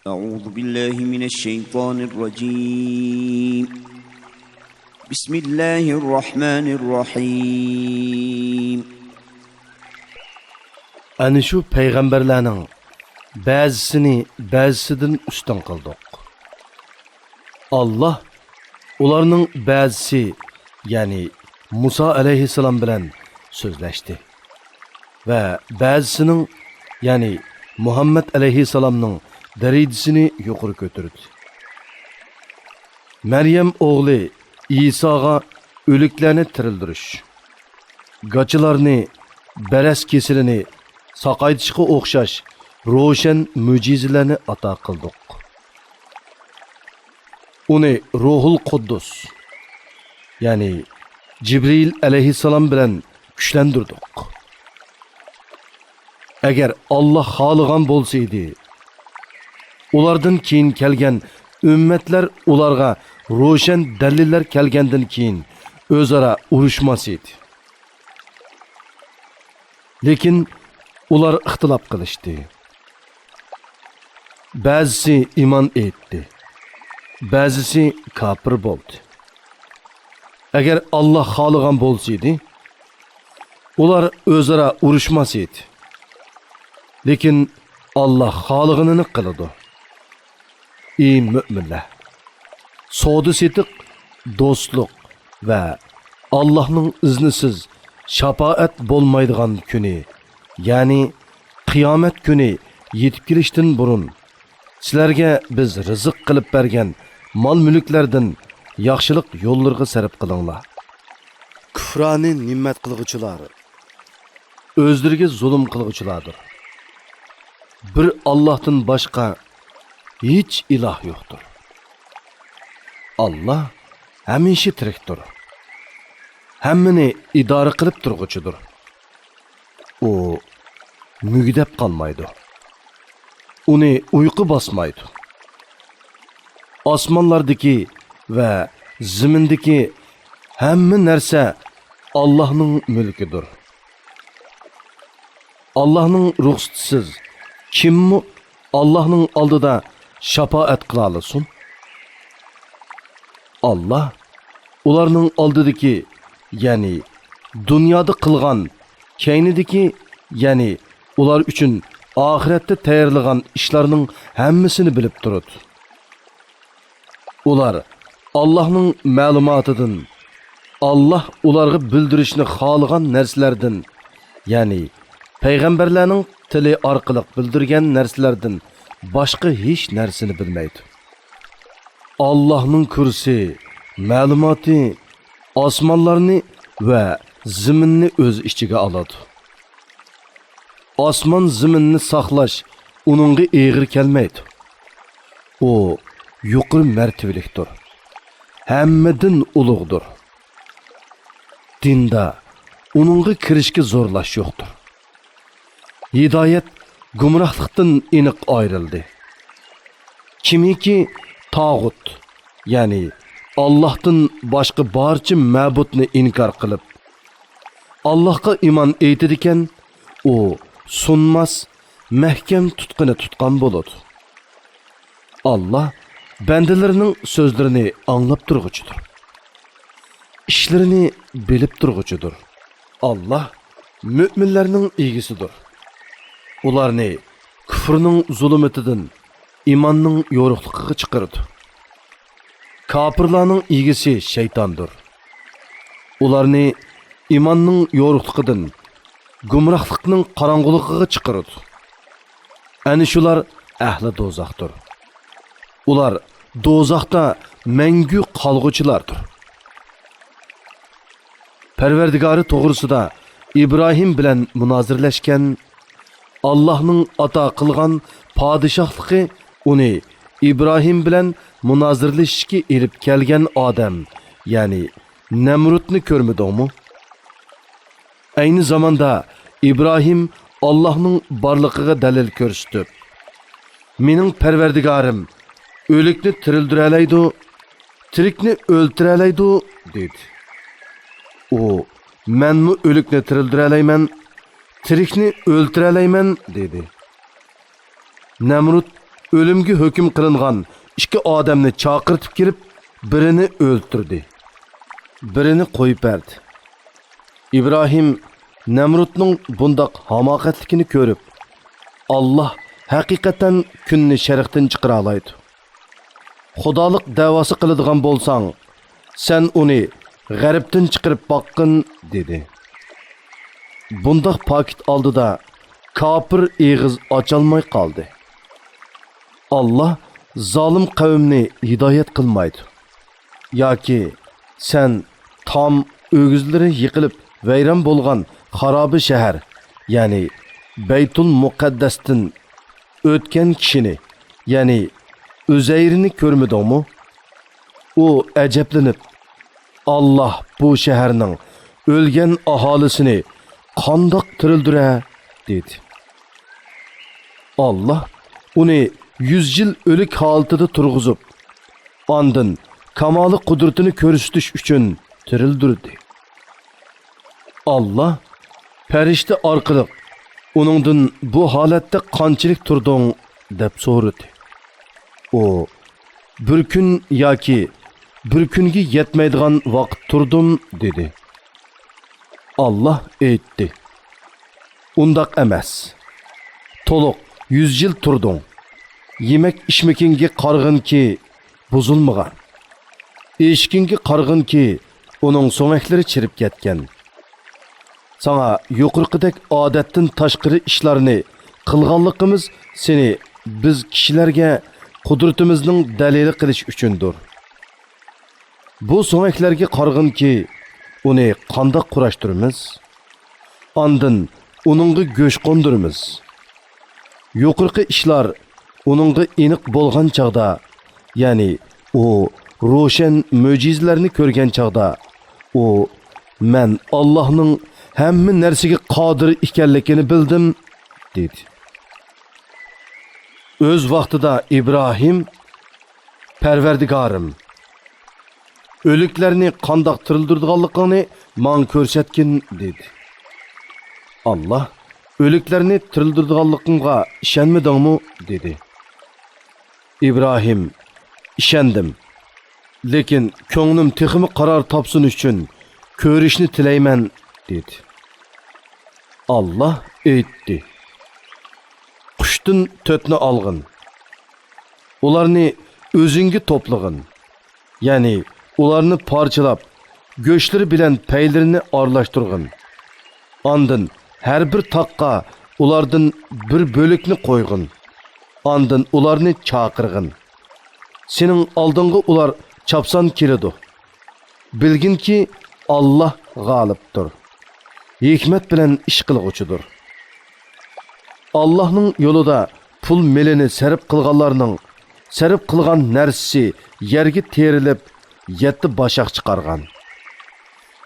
أعوذ بالله من الشيطان الرجيم بسم الله الرحمن الرحيم Ani şu peygamberlerinin bazısını bazısından üstün kıldık. Allah ularının bazısı yani Musa aleyhisselam bilen sözleşti. Ve bazısının yani Muhammed aleyhisselamның derecesini yukarı götürdü. Meryem oğlu İsa'ga ölüklerini tirildiriş, gaçılarını, beres kesilini, saqaytışqa o'xshash ro'shan mo'jizalarni ato qildik. Uni Ruhul Quddus, ya'ni Jibril alayhissalom bilan kuchlantirdik. Agar Alloh xohlagan bo'lsa edi, ulardan keyin kelgan ummatlar ularga ro'shan dalillar kelgandan keyin o'zaro urushmas edi. Lekin ular ixtilof qilishdi. Ba'zisi iymon etdi, ba'zisi kafir bo'ldi. Agar Alloh xohlagan bo'lsa edi, ular o'zaro urushmas edi. Lekin Alloh xohlaganini qiladi. Ey mu'minlar, savdo setiq, do'stlik va Allohning iznisiz shafaat bo'lmaydigan kuni, ya'ni qiyomat kuni yetib kelishdan burun sizlarga biz rizq qilib bergan mol-mulklardan yaxshilik yo'llarga sarf qilinglar. Kufrani ne'mat qilg'uchilar o'zlariga zulm qilg'uchilardir. Bir Allohdan boshqa hech iloh yo'qdir. Allah hamisha tirikdir. Hammani idora qilib turg'uchidir. O mügdep qalmaydı. Uni uyqu basmaydı. Osmonlardagi va zimindagi hamma narsa Allohning mulkidir. Allohning ruxsatisiz kimmi Allohning oldida shafaat qila olsin? Allah ularning oldidagi, ya'ni dunyoda qilgan keynidiki, ya'ni ular uchun oxiratda tayyorlagan ishlarning hammasini bilib turadi. Ular Allohning ma'lumotidan, Allah ularga bildirishni xohlagan narsalardan, ya'ni payg'ambarlarning tili orqali bildirgan narsalardan boshqa hech narsani bilmaydi. Allohning kursi, ma'lumoti osmonlarni va ziminni o'z ichiga oladi. Osmon ziminni saqlash uningga eg'ir kelmaydi. O yuqori martabalikdir. Hammadan ulug'dir. Dinda uningga kirishga zo'rlash yo'qdir. Hidoyat gumrohlikdan aniq ayrildi. Kimiki tağut, ya'ni Allohdan boshqa barcha ma'budni inkor qilib Allohga iymon etadigan, o sunmas, mahkam tutqini tutqan bo'ladi. Allah bandalarining so'zlarini anglab turg'uchidir. İşlerini bilib turg'uchidir. Allah müminlarning egisidir. Ularni kufrning zulmatidan iymonning yo'riqligiga chiqaradi. Kafirlarning egisi shaytondir. Ularni iymonning yo'riqligidan gumrohlikning qorong'uligiga chiqaradi. Ani shular ahli do'zaxdir. Ular do'zaxda mangu qolg'uchilardir. Parvardigori to'g'risida İbrahim bilan munozirlashgan, Allohning ato qilgan podshohligi uni İbrahim bilan munozirlashishga elib kelgan odam, ya'ni Namrudni ko'rmadingmi? Ayni zamonda İbrahim Allohning borligiga dalil ko'rsatib, mening Parvardigorim o'likni tirildiraydi, tirikni o'ltiraydi dedi. O menmi o'likni tirildirayman, tirikni o'ltirayman dedi. Namrud o'limga hukm qilingan ikki odamni chaqirtib kelib, birini o'ldirdi, birini qo'yib berdi. İbrahim Namrudning bundoq hamoqatligini ko'rib, Allah haqiqatan kunni sharqdan chiqara oladi. Xudolik da'vosi qiladigan bo'lsang, sen uni g'arbdan chiqarib boqqin dedi. Bundoq pakit oldida kafir eg'iz ocholmay qoldi. Allah zolim qavmni hidoyat qilmaydi. Yoki sen tam o'gizlari yiqilib vayron bo'lgan xarobi shahar, ya'ni Baytul Muqaddasdan o'tgan kishini, ya'ni Uzayrini ko'rmadingmi? U ajablanib, Allah bu shaharning o'lgan aholisini qandoq tirildira dedi. Allah uni 100 yil o'lik holatida turg'izib, ondan kamoli qudratini ko'rsatish uchun tirildirdi. Allah farishta orqali uningdan bu holatda qanchalik turding deb so'radi. O bir kun yoki bir kunga yetmaydigan vaqt turdim dedi. Allah aytdi: "Undaq emas. To'liq 100 yil turding. Yemek içmekinge qarg'in ki buzulmagan. Eshkinge qarg'in ki onun so'maklari chirib ketgan. Sana yuqorqidek odatdan tashqari ishlarni qilganligimiz seni biz kishilarga qudratimizning dalili qilish uchundir. Bu so'maklarga qarg'in ki uni qandoq qurashtiramiz? Ondan uningga go'sh qo'ndiramiz. Yuqorqi ishlar uningga aniq bo'lgan chaqda, ya'ni u ro'shan mo'jizlarni ko'rgan chaqda, u men Allohning hamma narsaga qodir ekanligini bildim dedi. O'z vaqtida İbrahim, Parvardigorim, o'liklarni qandoq tirildirganligini men ko'rsatgin dedi. Allah, o'liklarni tirildirganligimga ishonmadingmi dedi. İbrahim, ishondim. Lekin ko'nglim texmi qaror topsin uchun ko'rishni tilayman dedi. Allah aytdi: "Qushdan to'tni olgin. Ularni o'zingga to'plag'in. Ya'ni ularni parchalab, go'shtlari bilan paylarini aralashtirgin. Ondan her bir taqqa ulardan bir bölükni qo'ygin. Ondan ularni chaqirgin. Sening oldinga ular chapsan keladi. Bilgin ki Allah g'olibdir. Hikmet bilan ish qilg'uchidir. Allah'ның yo'lida pul melini sarf qilganlarning sarf qilgan narsasi yerga terilib 7 boshaq chiqargan.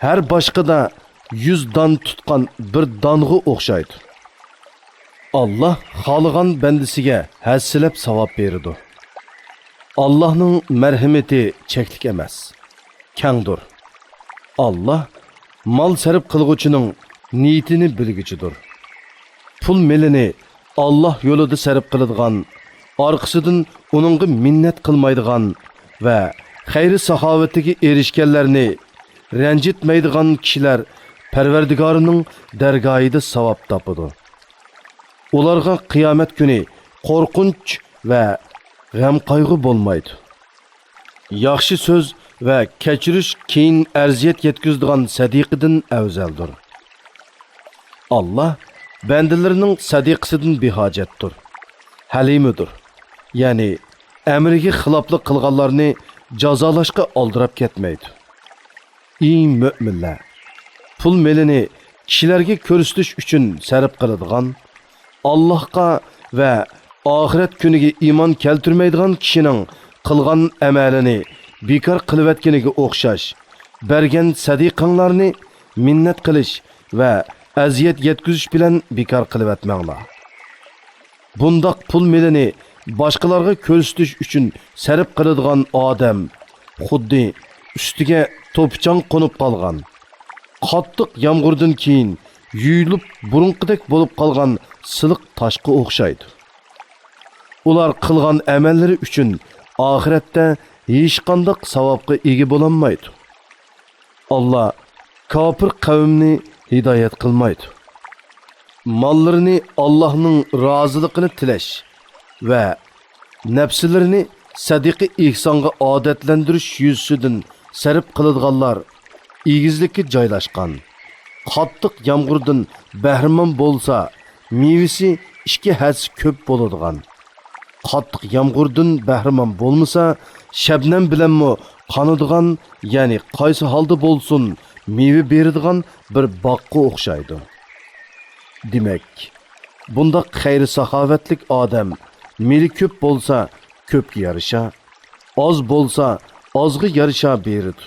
Her boshqida 100 dan tutgan bir dang'i o'xshaydi. Allah xohlagan bandisiga hassilab savob beradi. Allah'ның merhameti cheklik emas, kengdir. Allah mal sarf qilg'uchining niyatini bilguchidir. Pul melini Allah yo'lida sarf qiladigan, orqasidan uningga minnat qilmaydigan va xayri saxovatiga erishganlarni ranjitmaydigan kishilar Parvardigorining dargohida savob topadi. Ularga qiyomat kuni qo'rqinch va g'am qayg'u bo'lmaydi. Yaxshi so'z va kechirish keyin arziyat yetkazadigan sadiqidan afzaldir. Allah bandalarining sadiqasidan behojatdir. Halimidir. Ya'ni amriga xiloflik qilganlarni jazolashga oldirab ketmaydi. Ey mu'minlar, pul melini kishilarga ko'rsatish uchun sarf qiladigan, Allohga va oxirat kuniga iymon keltirmaydigan kishining qilgan amalini bekor qilib o'xshash, bergan sadiqanglarni minnat qilish va aziyat yetkazish bilan bekor qilib atmanglar. Bundoq pul melini boshqalarga ko'rsatish uchun sarf qiladigan odam xuddi ustiga to'pchon qo'nib qolgan, qattiq yomg'irdan keyin yuyilib burunqidek bo'lib qolgan siliq toshga o'xshaydi. ular qilgan amallari uchun oxiratda hech qanday savobga ega bo'lolmaydi. Allah kafir qavmni hidoyat qilmaydi. Mollarini Allohning roziligini tilash va nafslarini sadiqa ihsonga odatlantirish yuzidan sarf qiladiganlar egizlikka joylashgan. Qattiq yomg'irdan bahramon bo'lsa, mevasi 2 has ko'p bo'ladigan. Qattiq yomg'irdan bahramon bo'lmasa, shabnam bilanmi qanadigan, ya'ni qaysi holda bo'lsin, meva beradigan bir boqqa o'xshaydi. Demak, bunda xayri saxovatlik odam meli ko'p bo'lsa, ko'pga yarasha, oz bo'lsa, ozga yarasha beradi.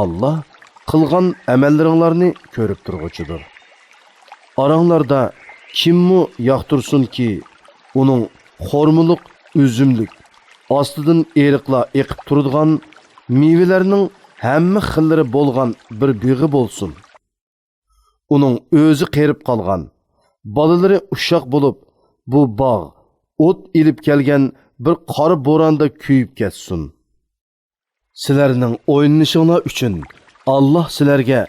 Allah qilgan amallaringlarni ko'rib turg'uchidir. Aranglarda kimmi yoqtirsinki, uning xormuluq, üzümlük, ostidan eriqla eqib turadigan mevalarning hamma xillari bo'lgan bir big'i bo'lsin. Uning o'zi qerib qolgan, bolalari ushoq bo'lib, bu bog' o't ilib kelgan bir qora bo'ronda kuyib ketsin. Sizlarning o'yinishinglar uchun Allah sizlarga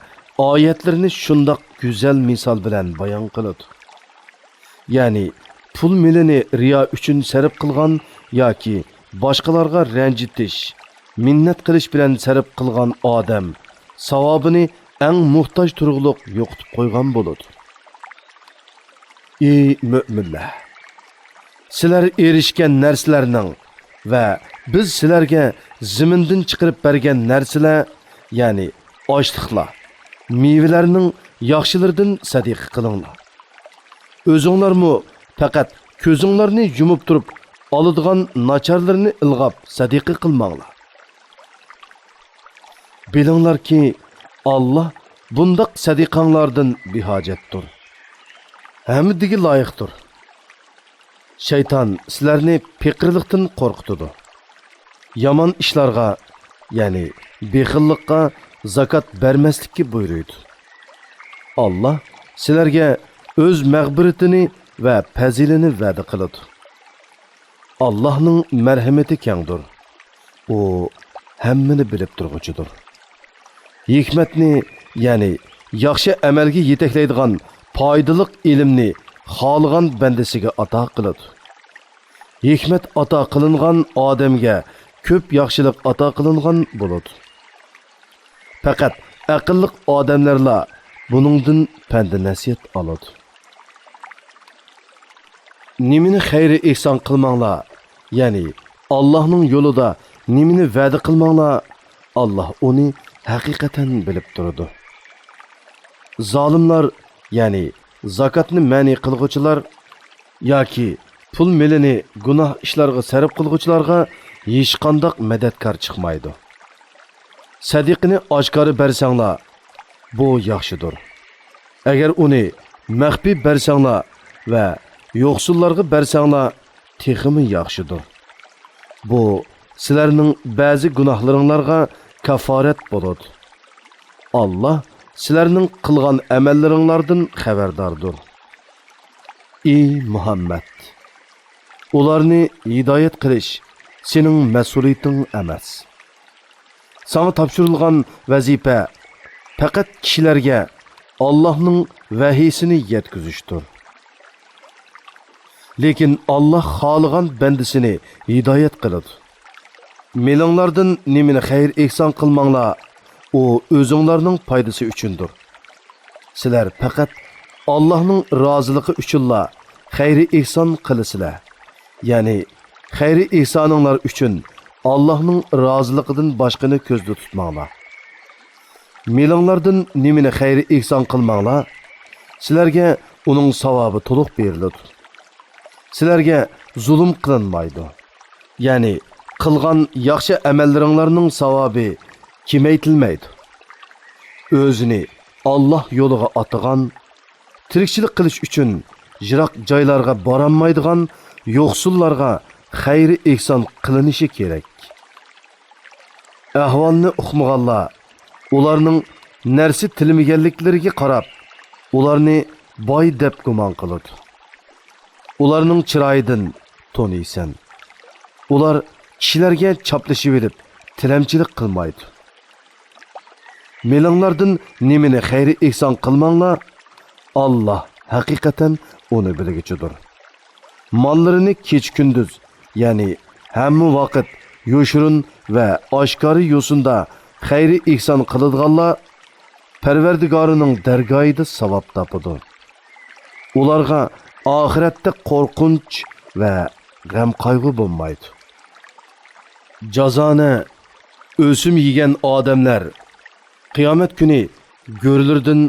oyatlarini shundoq go'zal misol bilan bayon qiladi. Ya'ni pul milini riyo uchun sarf qilgan yoki boshqalarga ranjitish, minnat qilish bilan sarf qilgan odam savobini eng muhtoj turg'uliq yo'qitib qo'ygan bo'ladi. Ey mu'minlar, sizlar erishgan narsalarning va biz sizlarga zimindan chiqarib bergan narsalar, ya'ni ochliqlar, mevalarning yaxshilaridan sadiqa qilinglar. O'zinglarmi faqat ko'zinglarni yumib turib oladigan nacharlarni ilg'ab sadiqa qilmanglar. Bilinglarki, Allah bundaq sadiqanglardan bihojatdir. Hamdiga loyiqdir. Shayton sizlarni fiqirlikdan qo'rqitadi. Yomon ishlarga, ya'ni bexillikqa zakat bermaslikka buyuruydi. Allah sizlarga o'z mag'firatini va fazilini va'da qiladi. Allah'ning merhameti kengdir. O hammani bilib turg'uchidir. Hikmetni, ya'ni yaxshi amalga yetaklaydigan foydali ilmni xohlagan bandasiga ato qiladi. Hikmet ato qilingan odamga ko'p yaxshilik ato qilingan bo'ladi. Faqat aqlli odamlarla buningdan pand nasihat oladi. Nimini xayri ihson qilmanglar, ya'ni Allohning yo'lida nimini va'da qilmanglar, Allah uni haqiqatan bilib turadi. Zolimlar, ya'ni zakatni ma'ni qilg'uvchilar yoki pul milini gunoh ishlarga sarf qilg'uvchilarga hech qanday madadkor chiqmaydi. Sadiqini oshkora bersanglar, bu yaxshidir. Agar uni maxfiy bersanglar va yo'qsullarga bersanglar, texmi yaxshidir. Bu sizlarning ba'zi gunohlaringlarga kaforat bo'ladi. Allah sizlarning qilgan amallaringlardan xabardordir. Ey Muhammad, ularni hidoyat qilish sening mas'uliyating emas. Sana topshirilgan vazifa faqat kishilarga Allohning vahiysini yetkazishdir. Lekin Allah xohlagan bandasini hidoyat qiladi. Melinglardan nimani xayr ihson qilmanglar, o o'zinglarning foydasi uchundir. Sizlar faqat Allohning roziligi uchunla xayr ihson qilasizlar. Ya'ni xayr ihsoninglar uchun Allohning roziligidan boshqani ko'zda tutmanglar. Melinglardan nimani xayr ihson qilmanglar, sizlarga uning savobi to'liq beriladi. Sizlarga zulm qilinmaydi. Ya'ni qilgan yaxshi amallaringlarning savobi kemaytilmaydi. O'zini Allah yo'liga atagan, tirikchilik qilish uchun yiroq joylarga borolmaydigan yo'qsullarga xayri ihson qilinishi kerak. Ahvolni uqmaganlar ularning narsa tilmaganliklariga qarab, ularni boy deb gumon qiladi. Ularning chiroyidan, toniysan. Ular kishilarga chaplashib elib, tilamchilik qilmaydi. Melanglardan nimani xayri ihson qilmanglar. Allah haqiqatan uni bilgichidir. Mollarini kech-kunduz, ya'ni hamma vaqt yo'shirin va oshkori yo'sinda xayri ihson qiladiganlar Parvardigorining dargohida savob topadi. Ularga oxiratda qo'rqinch va g'am qayg'u bo'lmaydi. Jazoni o'sim yegan odamlar qiyomat kuni go'rlardan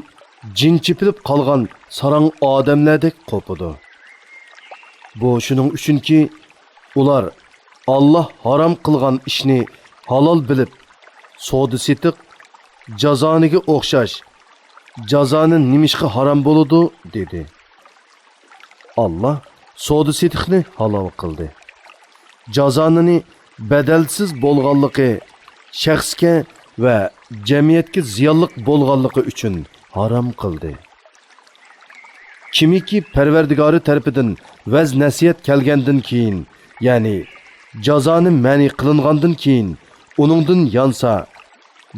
jin chipilib qolgan sarang odamlardek qo'pidi. Bu shuning uchunki ular Allah haram qilgan ishni halol bilib, savdo-setiq jazoniga o'xshash jazoni nimishqa haram bo'ladi dedi. Allah savdo-setiqni halol qildi. Jazonini badalsiz bo'lganligi, shaxsga va jamiyatga ziyonliq bo'lganligi uchun haram qildi. Kimiki Parvardigori tarafidan vaz nasihat kelgandan keyin, ya'ni jazoni ma'ni qilingandan keyin uningdan yansa,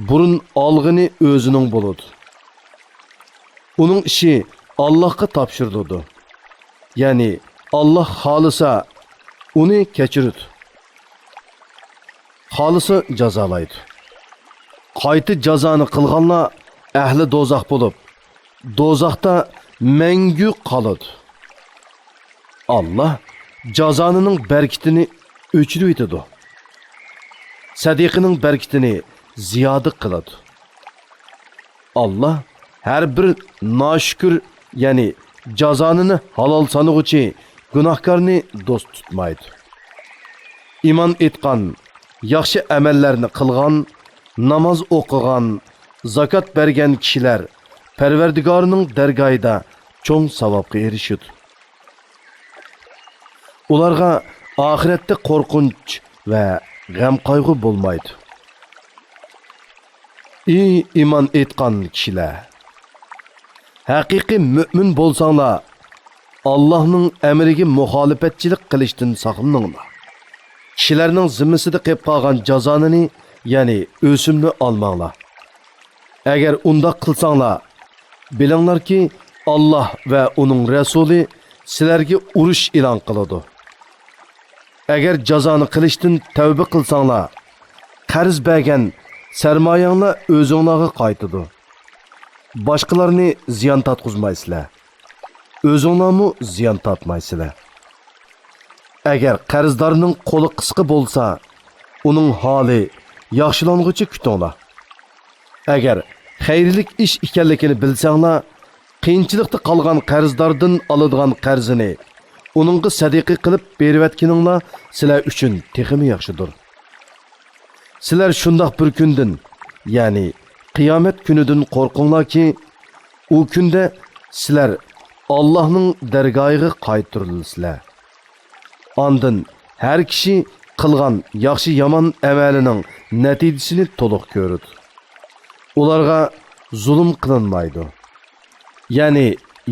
burun olg'ini o'zining bo'ladi. Uning ishi Allohga topshiriladi. Ya'ni Allah xolisa uni kechiradi. Xolisa jazolaydi. Qayta jazoni qilganlar ahli do'zax bo'lib, do'zaxda mangu qoladi. Allah jazonining barkitini o'chirib sadiqining barkitini ziyoda qiladi. Allah har bir noshukr, ya'ni jazonini halol sanug'uchi gunohkorni do'st tutmaydi. Iymon etgan, yaxshi amallarni qilgan, namoz o'qigan, zakot bergan kishilar Parvardigorining dargohida cho'ng savobga erishadi. Ularga oxiratda qo'rqinch va g'am qayg'u bo'lmaydi. Ey iymon etgan kishilar, haqiqiy mu'min bo'lsanglar, Allohning amriga muxolifatchilik qilishdan saqlaninglar. Kishilarning zimmasida qilib qolgan jazonini, ya'ni o'simni olmanglar. Agar unda qilsanglar, bilinglarki Allah va uning rasuli sizlarga urush e'lon qiladi. Agar jazoni qilishdan tavba qilsanglar, qarz bergan sarmoyanglar o'zingizga qaytadi. Boshqalarni ziyon tatqizmaysizlar. O'zingizmi ziyon tatmaysizlar. Agar qarzdorning qo'li qisqa bo'lsa, uning holi yaxshilang'icha kutinglar. Agar xayrlik ish ekanligini bilsanglar, qiyinchilikda qolgan qarzdordan oladigan qarzini uningga sadiqa qilib berayotganinglar sizlar uchun texmi yaxshidir. Sizlar shundoq bir kundan, ya'ni qiyomat kunidan qo'rqinglarki, u kunda sizlar Allohning dargohiga qaytarilasizlar. Ondan har kishi qilgan yaxshi yomon amalining natijasini to'liq ko'radi. Ularga zulm qilinmaydi. Ya'ni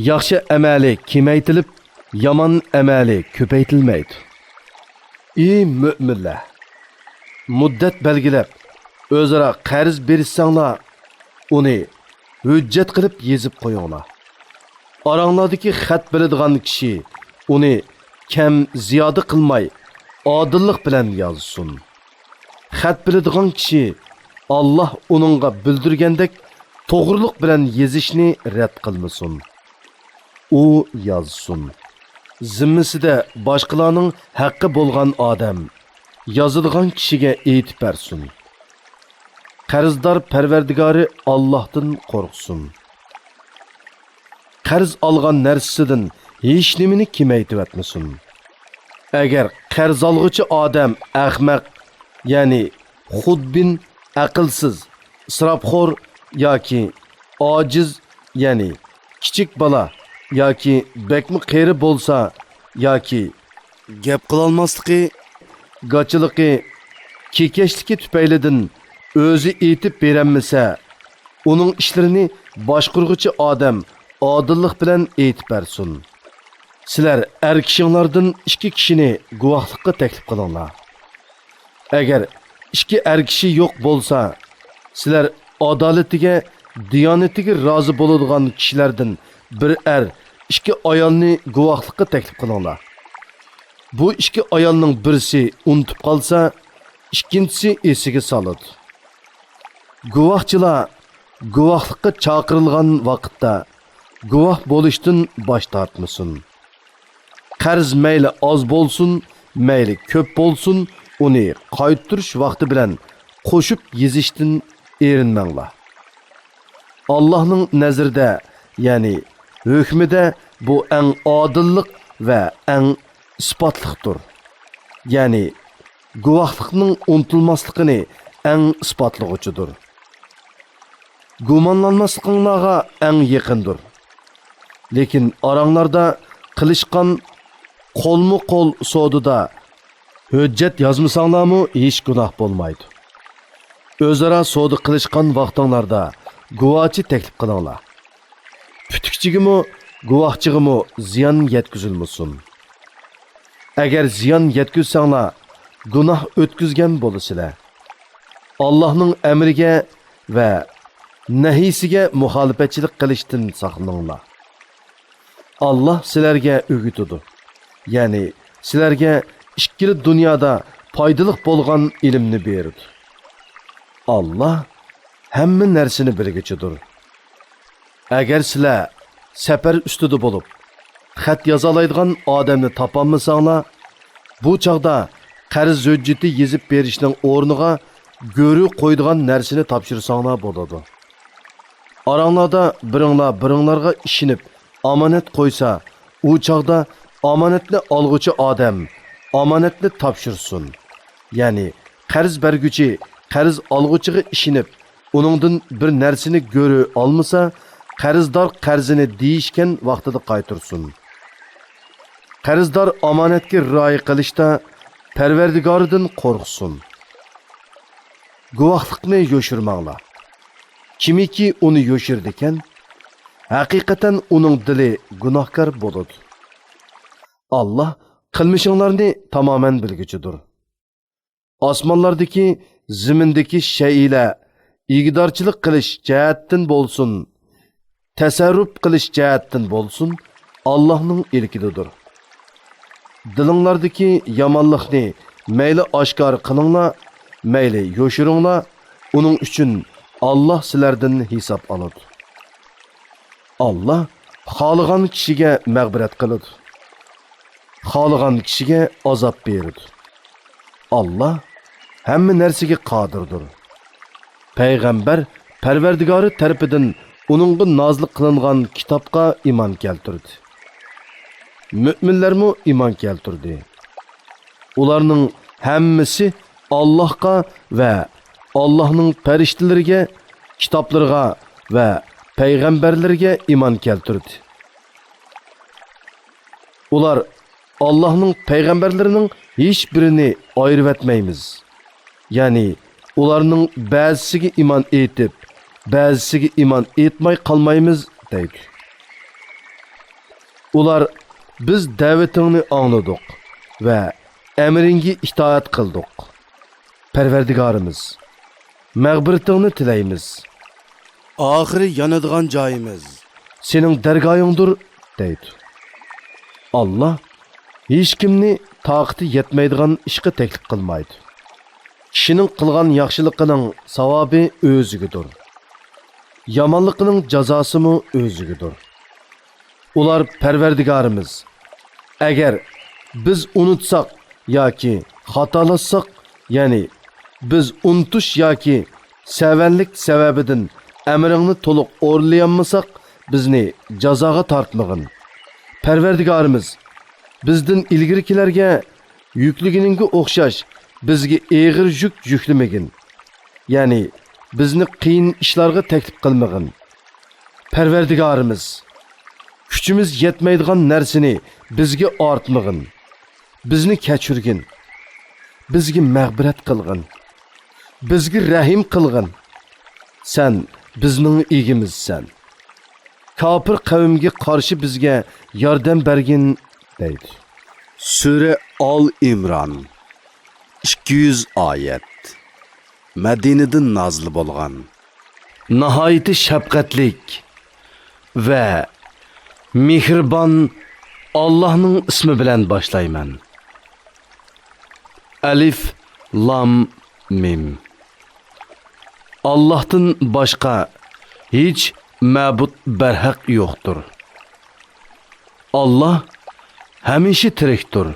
yaxshi amali kemaytilib, yomon amali ko'paytilmaydi. Ey mu'minlar, muddat belgilab o'zaro qarz berishsanglar, uni hujjat qilib yezib qo'yinglar. Oranglardagi xat biladigan kishi uni kam ziyoda qilmay, odillik bilan yozsin. Xat biladigan kishi Allah uningga bildirgandek to'g'rilik bilan yezishni rad qilmasin. U yozsin. Zimmisida boshqalarning haqqi bo'lgan odam yozilgan kishiga aytib bersin. Qarzdor Parvardigori Allohdan qo'rqsin. Qarz olgan narsasidan hech nimani kemaytib etmasin. Agar qarz olg'uchi odam ahmaq, ya'ni xudbin, aqlsiz, isrofxo'r yoki ojiz, ya'ni kichik bola yoki bekmi qeri bo'lsa, yoki gap qila olmasligi, gachiligi, kekeshligi tufaylidan o'zi aytib beranmasa, uning ishlarini boshqurg'uchi odam odillik bilan aytib bersin. sizlar er kişilardan 2 kişini guvohlikqa taklif qilinglar. Agar 2 er kishi yo'q bo'lsa, sizlar adolatiga, diyonatiga rozi bo'ladigan kishilardan bir er, 2 ayolni guvohlikqa taklif qilinglar. Bu 2 ayolning birisi unutib qolsa, ikkinchisi esiga soladi. Guvohchilar guvohlikqa chaqirilgan vaqtda guvoh bo'lishdan bosh tortmasin. Qarz mayli oz bo'lsin, mayli ko'p bo'lsin, uni qaytirish vaqti bilan qo'shib yezishdan erinmanglar. Allohning nazarida, ya'ni hukmida bu eng odillik va eng isbotliqdir. Ya'ni guvohlikning unutilmasligini eng isbotlovchidir. Gumonlanmasliqlarga eng yaqindir. Lekin aranglarda qilishgan qo'lmu-qo'l sodida hujjat yozmasanglarmi hech gunoh bo'lmaydi. O'zaro soda qilishgan vaqtinglarda guvohchi taklif qilinglar. Putukchigimi, guvohchigimi ziyon yetkazilmasin. Agar ziyon yetkazsanglar, gunoh o'tkazgan bo'lasizlar. Allohning amriga va nahiysiga muxolifatchilik qilishdan saqlaninglar. Allah sizlarga o'g'itadi. Ya'ni sizlarga ikkili dunyoda foydali bo'lgan ilmni beradi. Allah hamma narsani bilguchidir. Agar sizlar safar ustida bo'lib, xat yoza oladigan odamni topolmasanglar, bu chaqda qarz hujjati yezib berishning o'rniga go'ri qo'ydigan narsani topshirsanglar bo'ladi. Aranglarda biringlarga ishinib omonat qo'ysa, u chaqda omonatni olg'uchi odam omonatni topshirsin. Ya'ni qarz berguchi qarz olg'uchiga ishinib, uningdan bir narsani go'ri olmasa, qarzdor qarzini deyishgan vaqtida qaytirsin. Qarzdor omonatga rioya qilishda Parvardigoridan qo'rqsin. Guvohlikni yo'shirmanglar. Kimiki uni yo'shirdi ekan, haqiqatan uning dili gunohkor bo'ladi. Allah qilmishinglarni tamoman bilguchidir. Osmonlardagi, zimindagi shaylar igdorchilik qilish jihatdan bo'lsin, tasarruf qilish jihatdan bo'lsin, Allohning ilkididir. Dilinglardagi yomonlikni mayli oshkor qilinglar, mayli yo'shiringlar, uning uchun Allah sizlardan hisob oladi. Allah xohlagan kishiga mag'firat qiladi. Xohlagan kishiga azob beradi. Allah hamma narsaga qodirdir. Payg'ambar Parvardigori tarafidan uningga nozil qilingan kitobga iymon keltirdi. Mu'minlarmi iymon keltirdi. Ularning hammasi Allohga va Allohning farishtalariga, kitoblarga va payg'ambarlarga iymon keltirdi. Ular Allohning payg'ambarlarining hech birini ayirib etmaymiz. Ya'ni ularning ba'zisiga iymon etib, ba'zisiga iymon etmay qolmaymiz deydi. Ular biz da'vatingni angladik va amringga itoat qildik. Parvardigorimiz, mag'firatingni tilaymiz. Oxiri yanadigan joyimiz sening dargohingdir deydi. Allah hech kimni toqati yetmaydigan ishga taklif qilmaydi. Kishining qilgan yaxshiligining savobi o'zigidir. Yomonligining jazosimi o'zigidir. Ular Parvardigorimiz, agar biz unutsak yoki xatolatsak, ya'ni biz unutish yoki savanlik sababidan amringni to'liq o'rlayolmasak, bizni jazoga tortmag'in. Parvardigorimiz, bizdan ilgirikilarga yukliginingga o'xshash bizga og'ir yuk yuklamagin. Ya'ni bizni qiyin ishlarga taklif qilmag'in. Parvardigorimiz, kuchimiz yetmaydigan narsani bizga ortmag'in. Bizni kechirgin. Bizga mag'firat qilgin. Bizga rahim qilgin. Sen bizning egimizsan. Kafir qavmga qarshi bizga yordam bergin deydi. Sure Al-İmran 200 oyat. Madinadan nozil bo'lgan. Nihoyatda shafqatlik va mehribon Allohning ismi bilan boshlayman. Alif Lam Mim. Allohdan boshqa hech ma'bud barhaq yo'qdir. Allah hamisha tirikdir.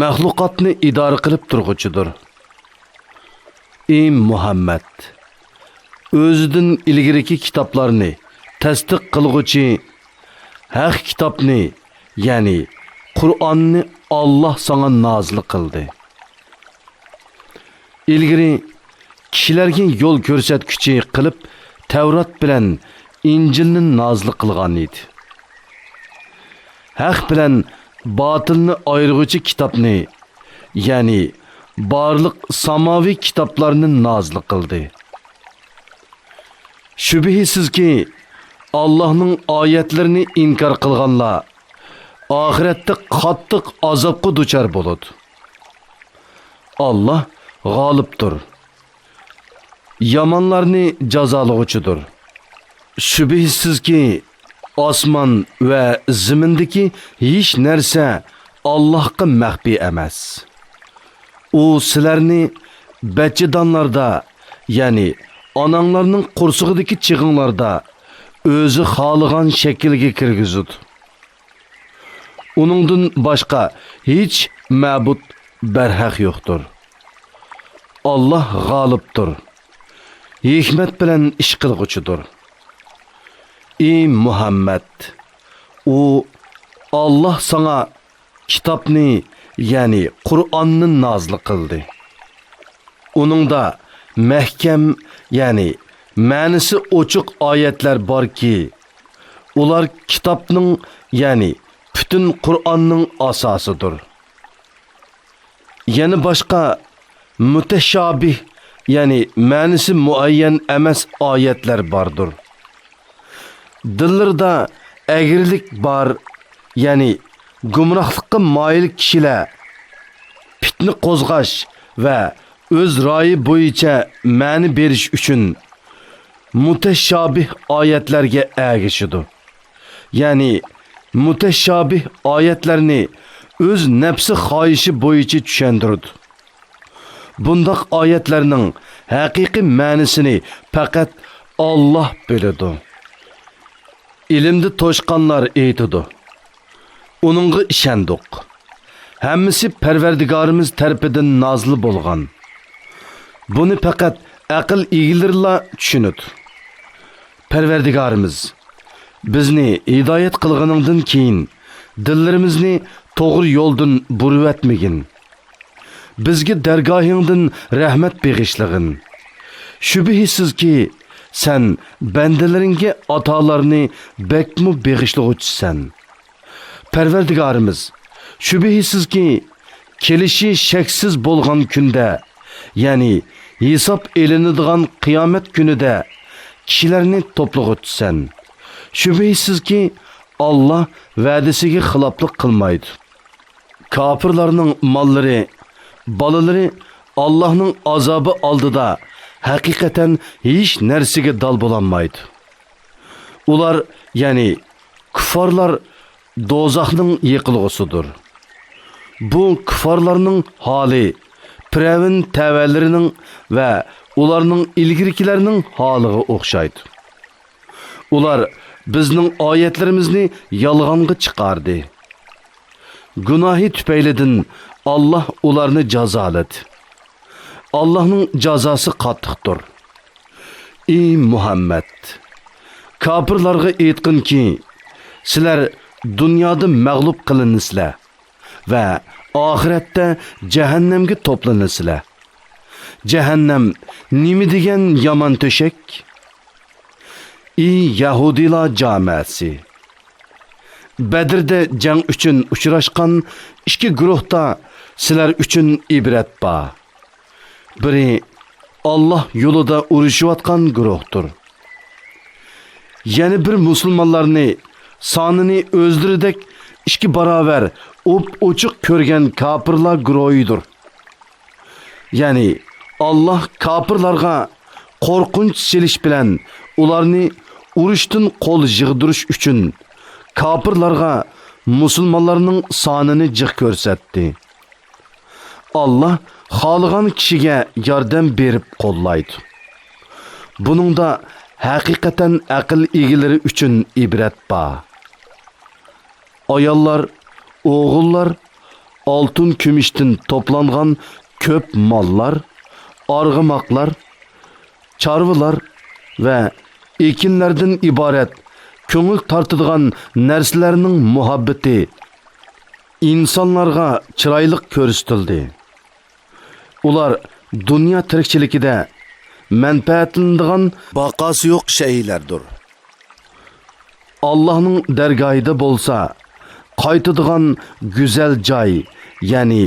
Mahluqotni idora qilib turg'uchidir. Ey Muhammad, o'zidan ilgiriki kitoblarni tasdiq qilg'uchi haq kitobni, ya'ni Qur'onni Allah sana nozil qildi. İlgiri kishilarga yo'l ko'rsatguchi qilib Tavrat bilan Injilni nozil qilgan edi. Haq bilan batilni ayirg'uchi kitobni, ya'ni barliq samoviy kitoblarni nozil qildi. Shubhisizki Allohning oyatlarini inkor qilganlar oxiratda qattiq azobga duchor bo'ladi. Allah g'olibdir. Yamanlarni jazolag'uchidir. Shubhisizki osmon va zimindagi hech narsa Allohga maxfiy emas. U sizlarni bachidonlarda, ya'ni onanglarning qursug'idagi chig'inglarda o'zi xohlagan shaklga kirgizadi. Uningdan boshqa hech ma'bud barhaq yo'qdir. Allah g'olibdir. Hikmat bilan ish qilg'uchidir. Ey Muhammad, u Allah sana kitobni, ya'ni Qur'onni nozil qildi. Uningda mahkam, ya'ni ma'nisi ochiq oyatlar borki, ular kitobning, ya'ni butun Qur'onning asosidir. Yana boshqa mutashabih, ya'ni ma'nisi muayyan emas oyatlar bordir. Dillarda agirlik bor, ya'ni gumrohlikqa moyil kishilar fitna qo'zg'ash va o'z ro'yi bo'yicha ma'ni berish uchun mutashabih oyatlarga ergashadi. Ya'ni mutashabih oyatlarni o'z nafsi xohishi bo'yicha tushundiradi. Bundaq oyatlarning haqiqiy ma'nisini faqat Alloh biladi. İlimde toşqanlar aytidi. Onunğa işendik. Hammasi Parvardigorimiz tarafidan nozil bo'lgan. Buni faqat aql egilirla tushunadi. Parvardigorimiz bizni hidoyat qilganingdan keyin dillarimizni to'g'ri yo'ldan burib etmagin. Bizga dargohingdan rahmat beg'ishlagin. Shubhisizki sen bandalaringa atalarni bekmu beg'ishlag'uchisan. Parvardigorimiz shubhisizki kelishi shaksiz bo'lgan kunda, ya'ni hisob elinadigan qiyomat kunida kishilarni to'plag'uchisan. Shubhisizki Allah va'dasiga xiloflik qilmaydi. Kafirlarning mollari, balalari Allah'ның azabı oldida haqiqatan hech narsaga dal bo'lanmaydi. Ular, ya'ni kuffarlar do'zaxning yiqilg'usidir. Bu kuffarlarning holi Firavun tavallarining va ularning ilgirkilarning holiga o'xshaydi. Ular bizning oyatlarimizni yolg'onga chiqardi. Gunohi tufaylidan Allah ularni jazoladi. Allah'ның jazosi qattiqdir. Ey Muhammad, kafirlarga aytqinki, sizlar dunyoda mag'lub qilinsizlar va oxiratda jahannamga to'planinsizlar. Jahannam nima degan yomon to'shak? Ey Yahudilar jamoasi, Badrda jang uchun uchrashgan ikki guruhda sizlar uchun ibrat bor. Biri Allah yo'lida urushayotgan guruhdir. Yana bir musulmonlarni sonini o'zdiridek ikki barobar ochiq ko'rgan kofirlar guruhidir. Ya'ni Allah kofirlarga qo'rqinch selish bilan ularni urushdan qo'l yig'dirish uchun kofirlarga musulmonlarning sonini jiq ko'rsatdi. Allah xohlagan kishiga yordam berib qo'llaydi. Buningda haqiqatan aql egalari uchun ibrat bor. Ayollar, o'g'illar, oltin kumushdan to'plangan ko'p mollar, arg'umoqlar, chorvalar va ekinlardan iborat ko'ngil tortadigan narsalarning muhabbati insonlarga chiroyli ko'rsatildi. Ular dunyo tirikchiligida manfaatlanadigan Baqası yo'q şeylerdir. Allah'ның dergahida bo'lsa, qaytadigan güzel joy, ya'ni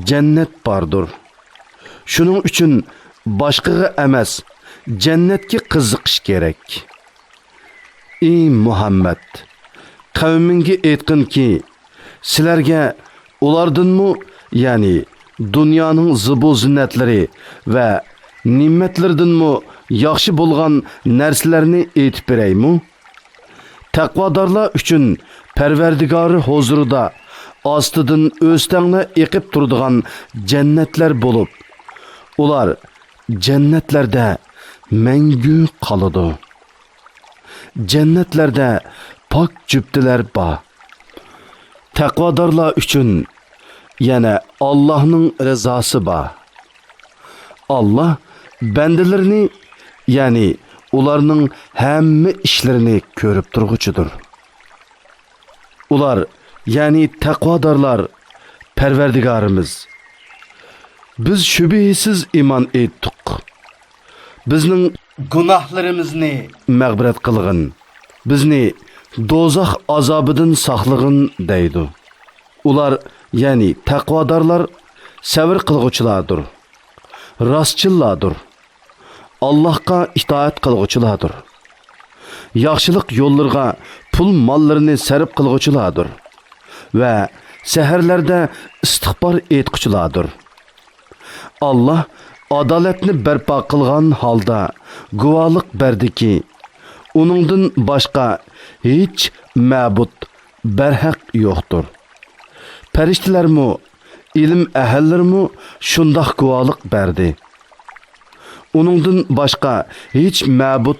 cennet bardır. Şunun üçün başqaga emas, cennetki qiziqish kerak. Ey Muhammed, qavminga aytqin ki, sizlarga ulardanmi, ya'ni dunyoning zibu zinnatlari va ne'matlardanmi yaxshi bo'lgan narsalarni aytib beraymi? Taqvodorlar uchun Parvardigori huzurida ostidan o'stangni eqib turadigan jannatlar bo'lib, ular jannatlarda mangu qoladi. Jannatlarda pok juftilar bor. Taqvodorlar uchun yana Allohning rizosi bor. Allah bandalarini, ya'ni ularning hamma ishlarini ko'rib turguchidir. Ular, ya'ni taqvodorlar, Parvardigorimiz, biz shubhasiz iymon etdik. Bizning gunohlarimizni mag'firat qilgin, bizni do'zax azobidan saqlagin deydi. Ular, ya'ni taqvodorlar sabr qilguvchilardir, rostchillardir, Allohga itoat qilguvchilardir, yaxshilik yo'llarga pul mollarini sarf qilguvchilardir va saharlarda istig'for etquchilardir. Allah adolatni barpo qilgan holda guvohlik berdiki, uningdan boshqa hech ma'bud barhaq yo'qdir. Farishtalarmi, ilm ahillarmi shundoq guvohlik berdi. Uningdan boshqa hech ma'bud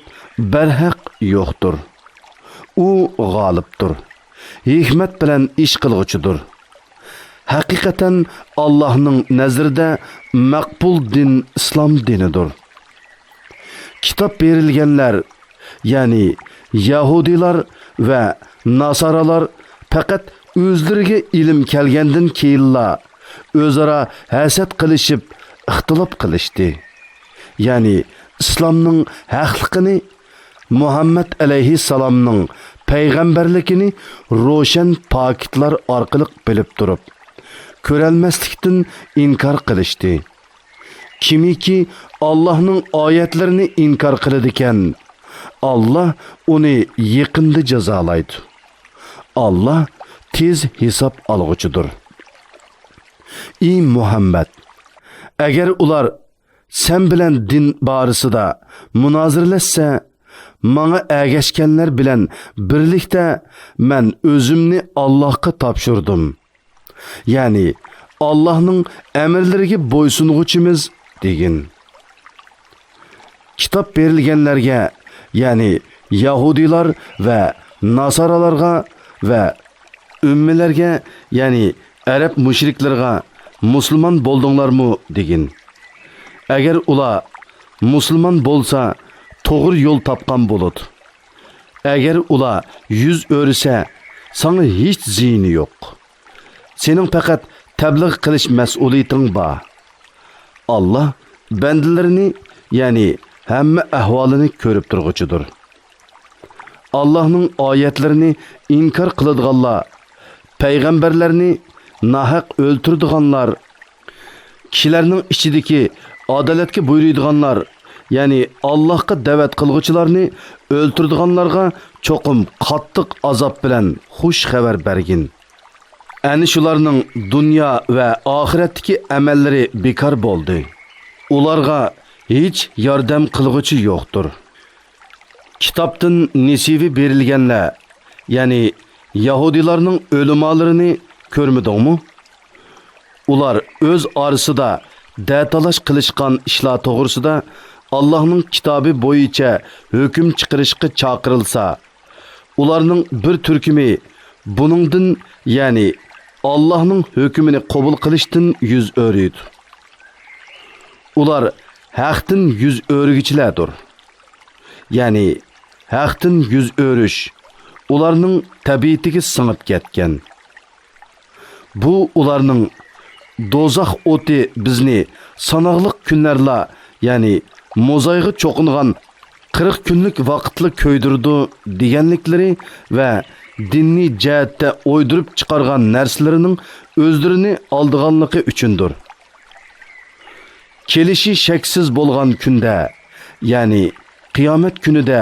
barhaq yo'qdir. U g'olibdir, hikmat bilan ish qilg'uchidir. Haqiqatan Allohning nazarida maqbul din islom dinidir. Kitob berilganlar, ya'ni Yahudilar va Nasaralar faqat o'zlariga ilm kelgandan keyinla o'zaro hasad qilishib, ixtilof qilishdi. Ya'ni islomning haqligini, Muhammad alayhissalomning payg'ambarligini ro'shan paketlar orqali bilib turib, ko'ralmaslikdan inkor qilishdi. Kimiki Allohning oyatlarini inkor qiladi ekan, Allah uni yaqinda jazolaydi. Allah tez hisob olg'uchidir. Ey Muhammad, agar ular sen bilan din borasida munozirlashsa, manga agashganlar bilan birlikda men o'zimni Allohga topshirdim. Ya'ni Allohning amrlariga bo'ysung'uchimiz degin. Kitob berilganlarga, ya'ni Yahudilar va Nasaralarga va ummilarga, ya'ni Arab mushriklarga musulmon bo'ldinglarmi degin. Agar ular musulmon bo'lsa, to'g'ri yo'l topgan bo'ladi. Agar ular yuz o'risa, sana hech ziyni yo'q. Sening faqat tabliğ qilish mas'uliyating bor. Allah bandalarini, ya'ni hamma ahvolini ko'rib turguchidir. Allohning oyatlarini inkor qiladiganlar, payg'ambarlarni nahaq o'ltirdiganlar, kishilarning ichidagi adolatga buyuradiganlar, ya'ni Allohga da'vat qilguvchilarni o'ltirdiganlarga cho'qim qattiq azob bilan xush xabar bergin. Ani shularning dunyo va oxiratdagi amallari bekor bo'ldi. Ularga hech yordam qilg'uchi yo'qdir. Kitobdan nasibi berilganlar, ya'ni Yahudilarning o'limalarini ko'rmadingmi? Ular o'z orasida datalash qilishgan ishlar to'g'risida Allohning kitobi bo'yicha hukm chiqarishga chaqirilsa, ularning bir turkumi buningdan, ya'ni Allohning hukmini qabul qilishdan yuz o'riydi. Ular haqdan yuz o'rgichilardir. Ya'ni haqdan yuz o'rish ularning tabiatiga singib ketgan. Bu ularning do'zax o'ti bizni sanoqli kunlarla, ya'ni mo'zayga cho'qingan 40 kunlik vaqtli ko'ydirdi deganliklari va dinni jihatda o'ydirib chiqargan narsalarining o'zlarini oldiganligi uchundir. Kelishi shaksiz bo'lgan kunda, ya'ni qiyomat kunida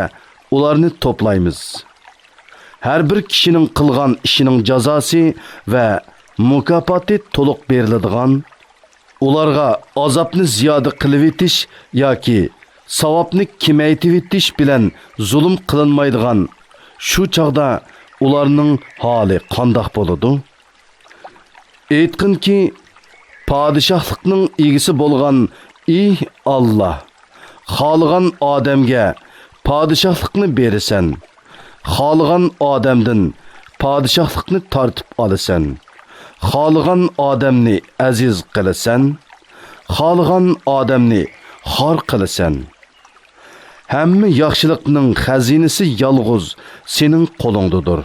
ularni to'playmiz. Har bir kishining qilgan ishining jazosi va mukofoti to'liq beriladigan, ularga azobni ziyoda qilib etish yoki savobni kamaytirib etish bilan zulm qilinmaydigan shu chaqda ularning holi qandoq bo'ladi? Aytqinki, padişahlıqning egisi bo'lgan ey Allah, xohlagan odamga padişahlıqni berasan, xohlagan odamdan padişahlıqni tortib olasan, xohlagan odamni aziz qilasan, xohlagan odamni xor qilasan. Hamma yaxshilikning xazinasi yolg'iz sening qo'lingdadir.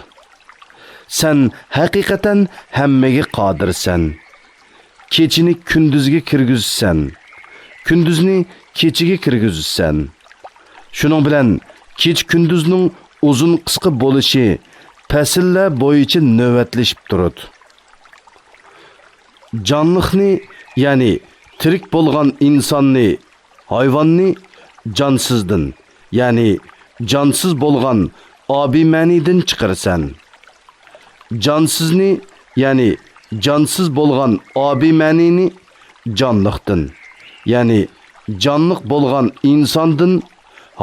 Sen haqiqatan hammaga qodirsan. Kechini kunduzga kirgizsan, kunduzni kechiga kirgizsan. Shuning bilan kech kunduzning uzun qisqa bo'lishi fasllar bo'yicha navbatlashib turadi. Jonliqni, ya'ni tirik bo'lgan insonni, hayvonni jonsizdan, ya'ni jonsiz bo'lgan obimanidan chiqarsan. Jonsizni, ya'ni jonsiz bo'lgan obimanini jonliqdan, ya'ni jonliq bo'lgan insondan,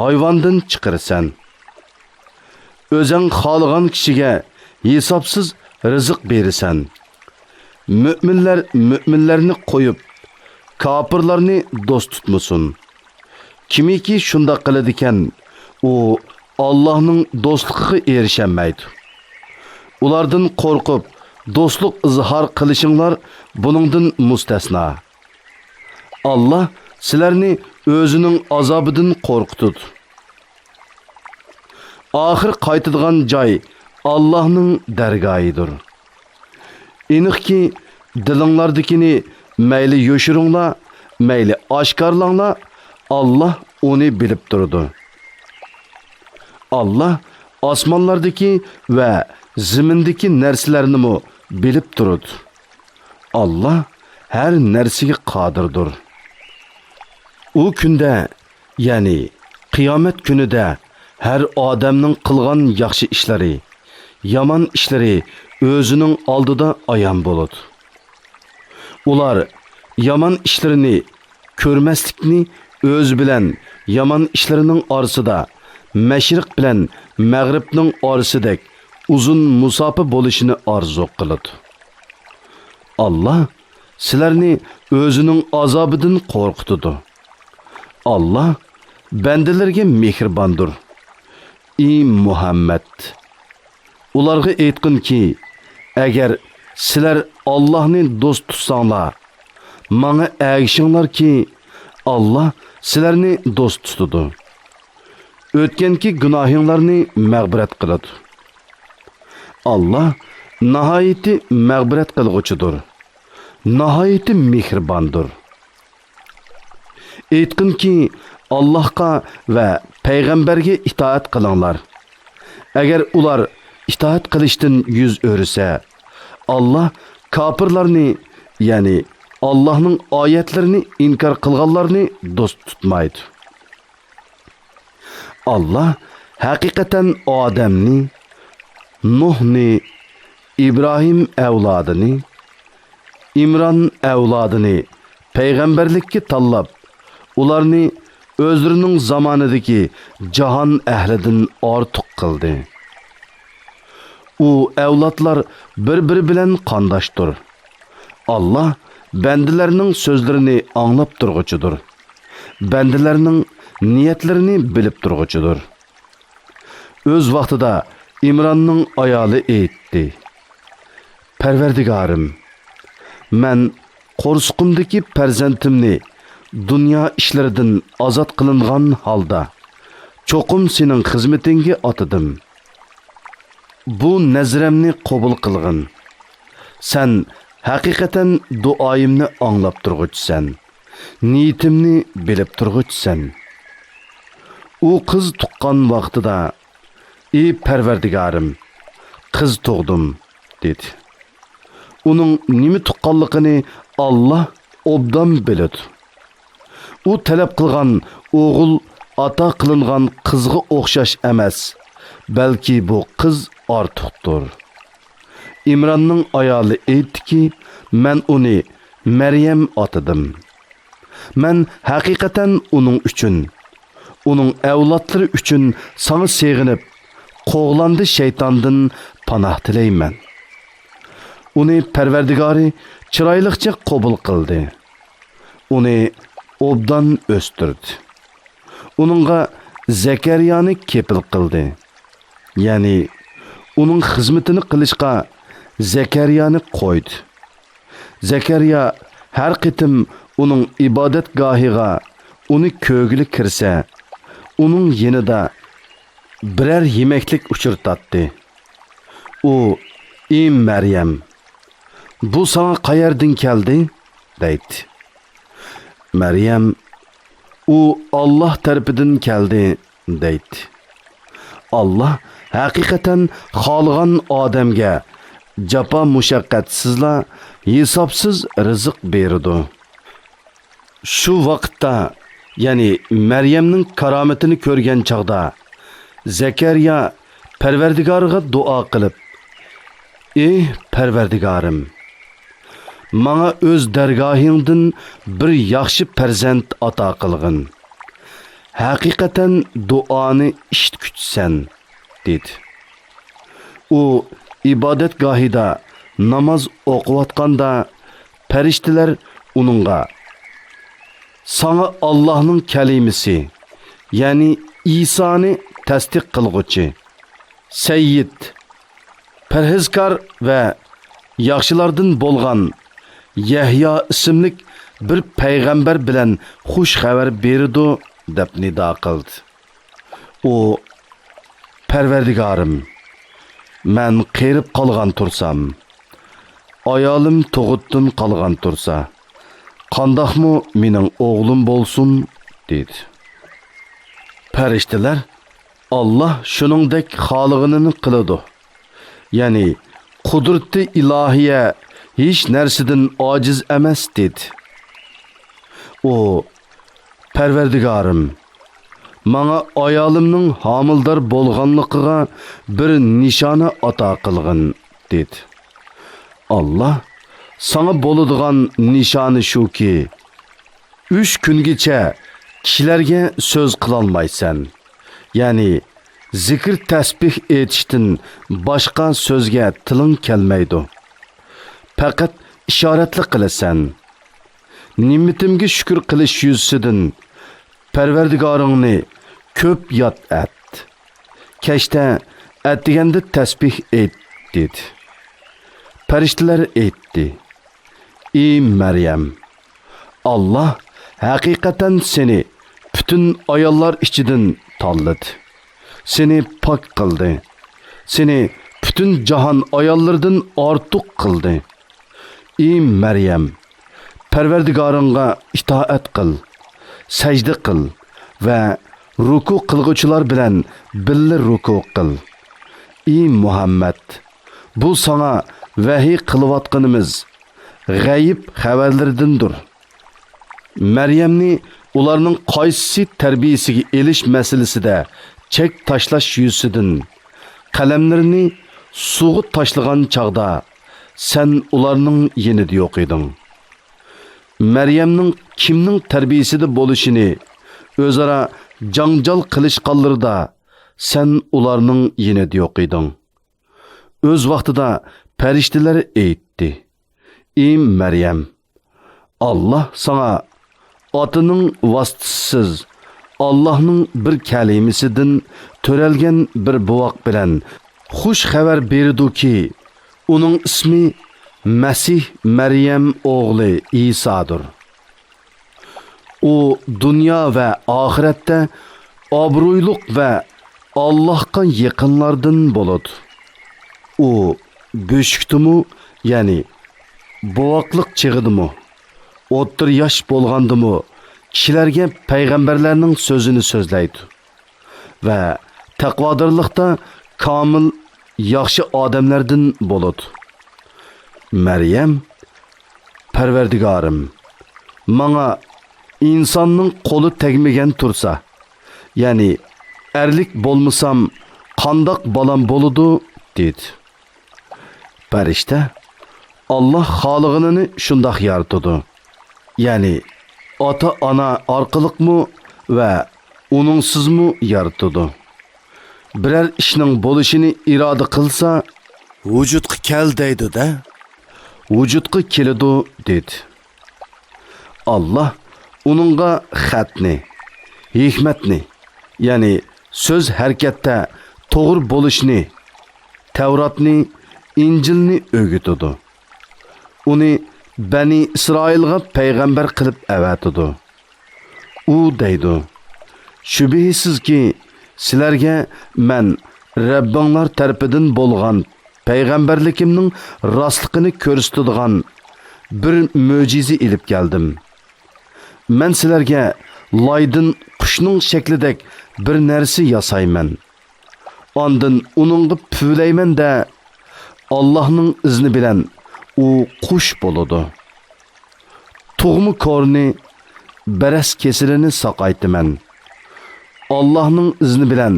hayvondan chiqarsan. O'zing xohlagan kishiga hisobsiz rizq berasan. Müminler müminlerini qo'yib, kafirlarni do'st tutmasin. Kimiki shunda qiladigan, u Allohning do'stligiga erishamaydi. Ulardan qo'rqib, do'stlik izhor qilishinglar buningdan mustasno. Allah sizlarni o'zining azobidan qo'rqitadi. Oxir qaytadigan joy Allohning dargohidir. Aniqki dilinglardagini mayli yoshiringlar, mayli oshkorlanglar, Allah onu bilib turdi. Allah osmonlardagi va zimindagi narsalarni mo bilib turdi. Allah her narsaga qodirdir. U kunda, ya'ni qiyomat kunida her odamning qilgan yaxshi ishlari, yomon ishlari o'zining oldida ayon bo'ladi. Ular yomon ishlarini ko'rmaslikni o'z bilan yomon ishlarining orasida mashriq bilan mag'ribning orasidek uzun musofa bo'lishini orzu qiladi. Allah sizlarni o'zining azobidan qo'rqitadi. Allah bandalarga mehribondir. Ey Muhammad, ularga aytqinki, agar sizlar Allohni do'st tutsanglar, menga ergishinglar ki Allah sizlarni do'st tutadi. O'tganki gunohinglarni mag'firat qiladi. Allah nihoyatda mag'firat qilg'uchidir. Nihoyatda mehribondir. Aytqinki, Allohga va payg'ambarga itoat qilinglar. Agar ular itoat qilishdan yuz o'risa, Allah kafirlarni, ya'ni Allah'ның oyatlarini inkar qilganlarni do'st tutmaydi. Allah haqiqatan Adamni, Nuhni, İbrahim avlodini, İmron avlodini payg'ambarlikka tanlab, ularni o'zlarining zamonidagi jahon ahlidan ortiq qildi. U avlodlar bir-biri bilan qondoshdir. Allah bandalarning so'zlarini anglab turg'uchidir. Bandalarning niyatlarini bilib turg'uchidir. O'z vaqtida İmronning ayoli aytdi: Parvardigorim, men qo'rsqimdagi farzandimni dunyo ishlaridan ozod qilingan holda cho'qim sening xizmatingga otidim. Bu nazramni qabul qilgin. Sen haqiqatan duoyimni anglab turg'uchisan. Niyatimni bilib turg'uchisan. U qiz tuqqan vaqtida: "Ey Parvardigorim, qiz tug'dim" dedi. Uning nima tuqqanligini Allah obdan biladi. U talab qilgan o'g'il ata qilingan qizga o'xshash emas, balki bu qiz ortiqdir. İmronning ayoli aytdiki, men uni Maryam otidim. Men haqiqatan uning uchun, uning avlodlari uchun sana seg'inib, qo'g'landi shaytondan panoh tilayman. Uni Parvardigori chiroyliqcha qabul qildi. Uni obdan o'stirdi. Uningga Zakariyani kepil qildi. Ya'ni uning xizmatini qilishga Zakariyani qo'ydi. Zakariya har qitim uning ibodatgohiga uni ko'gili kirsa, uning yonida biror yemaklik uchirtatdi. U: "Ey Maryam, bu sana qayerdan keldi?" deydi. Maryam: "U Allah tarafidan keldi" deydi. Allah haqiqatan xohlagan odamga jafo mushaqqatsizla hisobsiz rizq berdi. Shu vaqtda, ya'ni Maryamning karomatini ko'rgan chaqda, Zakariya Parvardigoriga duo qilib: "Ey Parvardigorim, menga o'z dargohingdan bir yaxshi farzand ato qilgin. Haqiqatan duoni eshitguchisan" dedi. U ibodatgohida namoz o'qiyotganda farishtalar uningga: "Sana Allohning kalimasi, ya'ni İsa'ni tasdiq qilguvchi, Sayyid, parhezkor va yaxshilardan bo'lgan Yahyo ismli bir payg'ambar bilan xush xabar berdi" deb nido qildi. U: "Parvardigorim, men qerib qolgan tursam, ayolim tug'utdan qolgan tursa, qandoqmi mening o'g'lim bo'lsin" dedi. Farishtalar: "Allah shuningdek xolig'ini qiladi. Ya'ni qudrati ilohiya hech narsadan ojiz emas" dedi. U: "Parvardigorim, menga ayolimning homildor bo'lganligiga bir nishona ato qilgin" dedi. Allah: "Sana bo'ladigan nishoni shuki, 3 kungacha kishilarga so'z qilolmaysan. Ya'ni zikr tasbih etishdan boshqa so'zga tiling kelmaydi. Faqat ishoratli qilasan. Nimetimga shukr qilish yuzsidan Parvardigoringni ko'p yod et. Kechda atganda tasbih et" dedi. Farishtalar aytdi: "Ey Maryam, Allah haqiqatan seni bütün ayollar ichidan tanladi. Seni pok qildi. Seni bütün jahon ayollaridan ortiq qildi. Ey Maryam, Parvardigoringga itoat qil, sajda qil va ruku qilguvchilar bilan birga ruku qil. Ey Muhammad, bu sana vahiy qilayotganimiz g'ayib xabarlardandir." Maryamni ularning qaysi tarbiyasiga elish masalasida chek tashlash yuzidan qalamlarini suğu taşlagan çağda sen ularning yenida yo'q eding. Maryamning kimning tarbiyasida bo'lishini o'zaro janjal qilishganlarida sen ularning yenida yo'q eding. O'z vaqtida farishtalar aytdi: "Ey Maryam, Allah sana otining vasitasiz Allah'ның bir kalimasidan törelgen bir buvoq bilan xush xabar berdi ki, uning ismi Masih Maryam o'g'li İsa'dır. O dünya ve ahirette obro'yliq ve Allah'qa yaqinlardan bo'ladi. O böşükdimi, yani buvoqliq chig'idimi, o'ttir yosh bo'lgandimi, kishilarga payg'ambarlarning so'zini so'zlaydi va taqvodorlikda komil yaxshi odamlardan bo'ladi. Maryam, Parvardigorim, menga insonning qo'li tegmagan tursa, ya'ni erlik bo'lmasam qandoq bolam bo'ladi dedi. Farishta Allah xoliqini shundoq yaratdi. Ya'ni ota ana orqaliqmi va uningsizmi yaratdi. Biror ishning bo'lishini iroda qilsa, vujudga kel deydi-da. Vujudga keladi dedi. Allah uningga xatni, hikmatni, ya'ni so'z harakatda to'g'ri bo'lishni, Tavratni, İncilni o'rgatdi. Uni Bani İsrailga payg'ambar qilib avatdi. U deydi: "Shubhisizki, sizlarga men Rabbinglar tarafidan bo'lgan payg'ambarligimning rostligini ko'rsatadigan bir mo'jiza ilib keldim. Men sizlarga loydin qushning shaklidek bir narsa yasayman. Ondan uningga puvlayman da Allah'ның izni bilan u qush bo'ladi. Tug'mi ko'rni, baras kesilini saqaytiman. Allah'ның izni bilan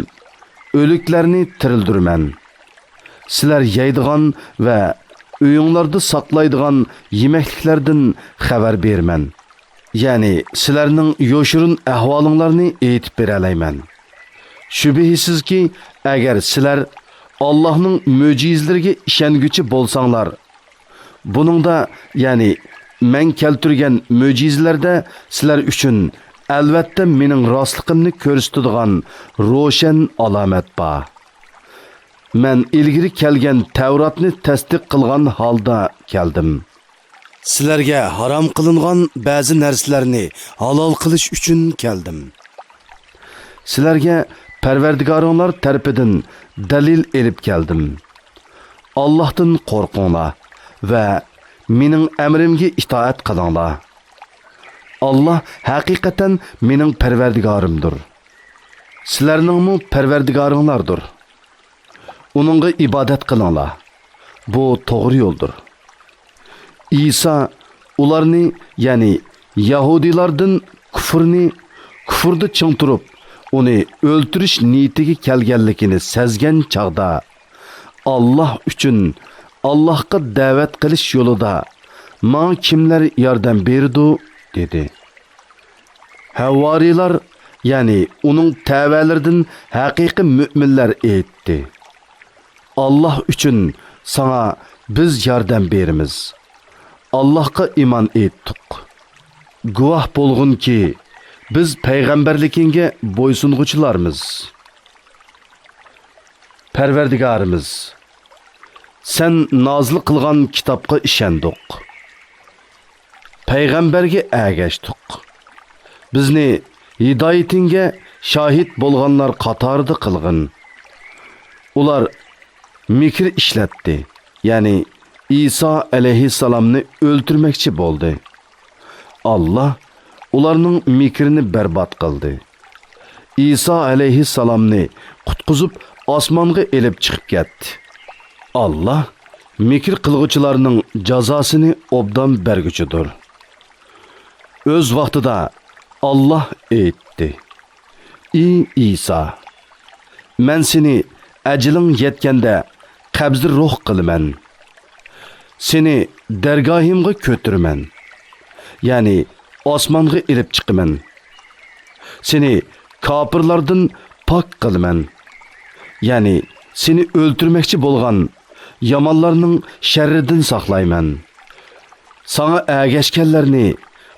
o'liklarni tirildirman. Sizlar yeydigan va uyinglarda saqlaydigan yemekliklardan xabar berman. Ya'ni sizlarning yo'shirin ahvolinglarni aytib beralayman. Shubhisizki, agar sizlar Allah'ның mo'jizalariga ishonguchi bo'lsanglar, buningda, ya'ni men keltirgan mo'jizalarda sizlar uchun albatta mening rostligimni ko'rsatadigan ro'shan alomat bor. Men ilgari kelgan Tavratni tasdiq qilgan holda keldim. Sizlarga harom qilingan ba'zi narsalarni halol qilish uchun keldim. Sizlarga Parvardigoringlar tarafidan dalil elib keldim. Allah'tan qo'rqinglar va mening amrimga itoat qilinglar. Allah haqiqatan mening Parvardigorimdir. Sizlarningmi Parvardigoringlardir. Uningga ibodat qilinglar. Bu to'g'ri yo'ldir. İsa ularni, ya'ni Yahudilardan kufrda ching turib, uni o'ltirish niyatiga kelganligini sezgan chaqda Allah uchun Allah'qa da'vat qilish yo'lida men kimlar yordam berdi dedi. Havarilar, ya'ni uning tavalaridan haqiqiy mu'minlar aytdi: Allah uchun sana biz yordam beramiz. Allah'qa iman etdik. Guvoh bo'lgun ki biz payg'ambarligingga bo'ysunguchilarmiz. Parvardigorimiz, sen nozil qilgan kitobga ishondik. Payg'ambarga ergashdik. Bizni hidoyatingga shohid bo'lganlar qatorida qilgin. Ular mikr ishlatdi, ya'ni İsa aleyhisselamni o'ltirmoqchi bo'ldi. Allah ularning mikrini berbat qildi. İsa aleyhisselamni qutqizib osmonga elib chiqib ketdi. Allah mikr qilg'uvchilarning jazosini obdan berguchidir. O'z vaqtida Allah aytdi: "Ey İsa, men seni ajiling yetganda qabzi ruh qilaman. Seni dargohimga ko'tiraman. Ya'ni osmonga ilib chiqaman. Seni kofirlardan pok qilaman. Ya'ni seni o'ltirmoqchi bo'lgan yomonlarning sharridan saqlayman. Sana ergashganlarni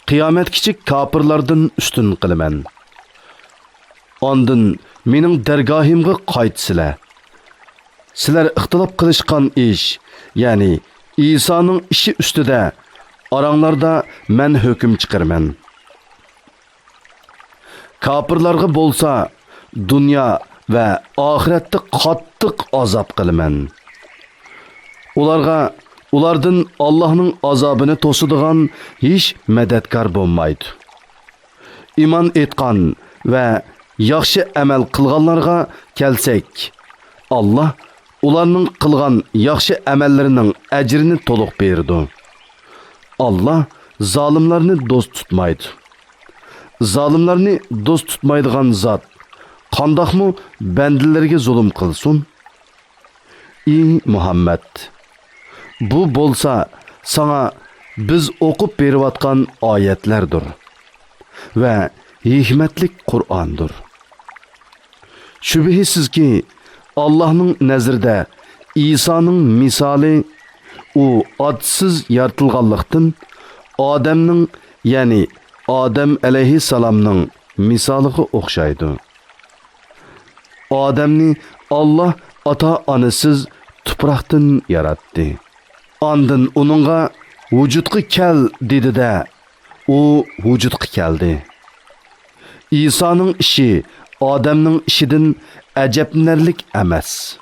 qiyomatgacha kofirlardan ustun qilaman. Ondan mening dargohimga qaytsizlar. Sizlar ixtilof qilishgan ish, ya'ni İsa'nın ishi ustida oranglarda men hukm chiqarman. Kofirlarga bo'lsa dunyo va oxiratda qattiq azob qilaman. Ulardan Allohning azobini to'sadigan hech madadkor bo'lmaydi. Iymon etgan va yaxshi amal qilganlarga kelsak, Allah ularning qilgan yaxshi amallarining ajrini to'liq berdi. Allah zolimlarni do'st tutmaydi. Zolimlarni do'st tutmaydigan zot qandoqmi bandalarga zulm qilsin? Ey Muhammad, bu bo'lsa sana biz o'qib berayotgan oyatlardir va hikmatlik Qur'ondir. Shubhisizki Allah'ның nazarida İsa'nın misali u adsiz yaratılganlıqdan Adem'nin yani Adem aleyhisselam'ның misaliga o'xshaydi. Ademni Allah ata-onasiz tuproqdan yaratdi. Ondan uningga vujudga kel dedi-de, u vujudga keldi. İsa'nın ishi Adem'ning ishidan ajablanarlik emas.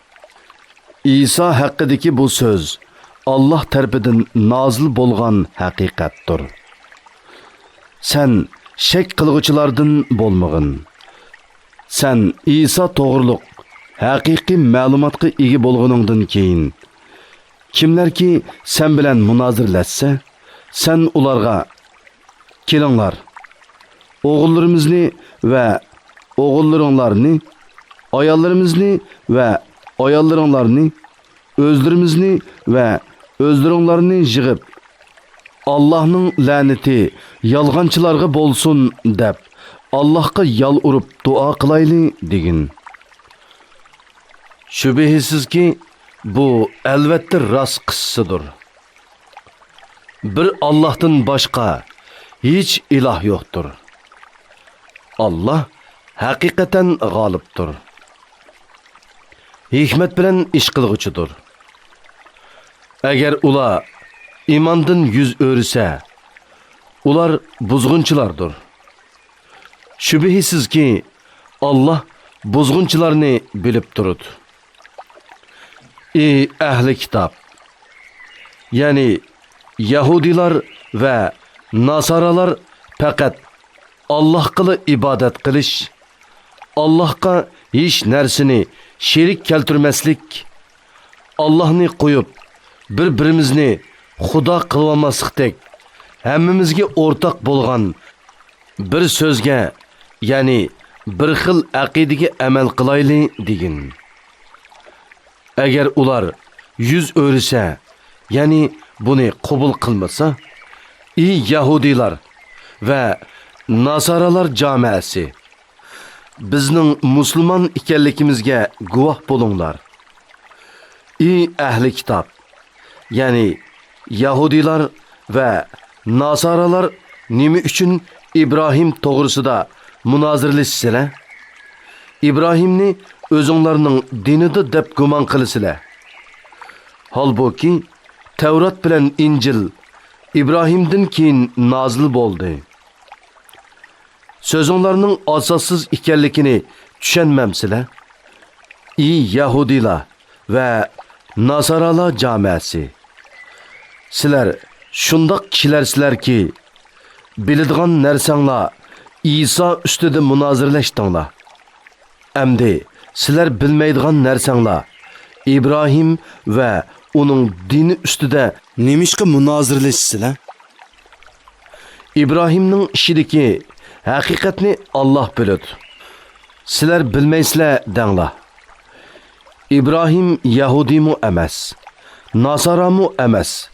İsa haqidagi bu so'z Allah tarafidan nozil bo'lgan haqiqatdir. Sen shak qilg'uvchilardan bo'lmag'in. Sen İsa to'g'riliq, haqiqiy ma'lumotga ega bo'lganingdan keyin kimlarki sen bilan munozirlashsa, sen ularga kelinglar. O'g'illarimizni va o'g'illaringlarni, ayollarimizni va ayollaringlarni, o'zlarimizni va o'zlaringlarni yig'ib Allohning la'nati yolg'onchilarga bo'lsin deb Allohga yol urib duo qilayli degin. Shubhisizki bu albatta rost qissasidir. Bir Allohdan boshqa hech iloh yo'qdir. Allah haqiqatan g'olibdir. Hikmat bilan ish qilg'uchidir. Agar ular iymondan yuz o'risa, ular buzg'unchilardir. Shubhisizki Allah buzg'unchilarni bilib turadi. Ey ahli kitob, ya'ni Yahudilar va Nasaralar faqat Allohga ibodat qilish, Allohga hech narsani sherik keltirmaslik, Allohni qo'yib bir-birimizni Xudo qilolmaslikdek, hammamizga o'rtoq bo'lgan bir so'zga, ya'ni bir xil aqidaga amal qilayli degin. Agar ular yuz o'risa, ya'ni buni qabul qilmasa, ey Yahudilar va Nasaralar jamoasi, bizning musulmon ekanligimizga guvoh bo'linglar. Ey ahli kitob, ya'ni Yahudilar va Nasaralar nima uchun İbrahim to'g'risida munozirlashsizlar? İbrahimni o'zinglarning dinida deb gumon qilasizlar. Holbuki Tavrat bilan Injil İbrahimdan keyin nozil bo'ldi. Sözünlərinin asassız ekanligini tushunmamsizlar? Ey Yahudilar va Nasaralar jamoasi, sizlar shundoq kishilarsizlarki, biladigan narsanglar İsa ustida munozirlashdinglar. Endi sizlar bilmaydigan narsanglar İbrahim va uning dini ustida nimishqa munozirlashsizlar? İbrahimning ishidagi haqiqatni Allah biladi. Sizlar bilmaysizlar denglar. İbrahim Yahudimu emas, Nasaramu emas,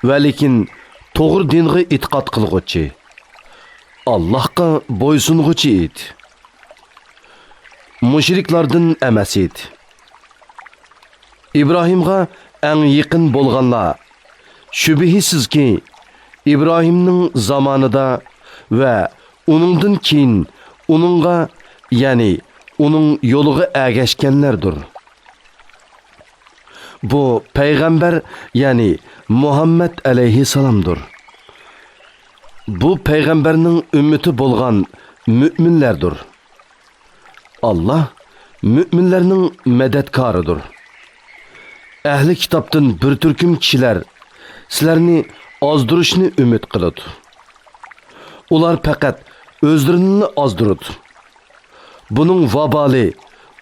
ve lekin to'g'ri dinga e'tiqod qilg'uchi, Allohga bo'ysunguchi edi. Mushriklardan emas edi. İbrahimga eng yaqin bo'lganlar shubhisizki İbrahimning zamonida va uningdan keyin uningga, ya'ni uning yo'liga ergashganlardir. Bu payg'ambar, ya'ni Muhammad alayhissalomdir. Bu payg'ambarning ummati bo'lgan mu'minlardir. Allah müminlerinin mededkarıdır. Ehli kitaptan bir türküm kişiler sizlerini azdırışını ümit kılıdı. Ular fakat özlerini azdırıdı. Bunun vabali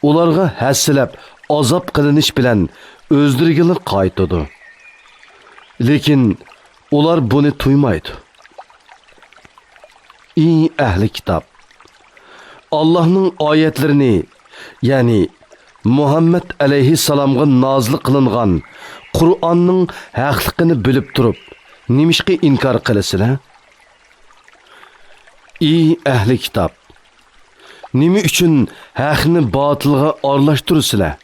ularga hassilab azap kılınış bilen özlerine kaytıdı. Lekin ular bunu tuymaydı. İyi ehli kitap, Allah'ın ayetlerini, yani Muhammed aleyhisselamga nazil kılıngan Kur'an'ın haqliqini bilip durup, nimişki inkar kılısılar? İyi ehli kitap, nimi üçün haqni batılga arlaştırısılar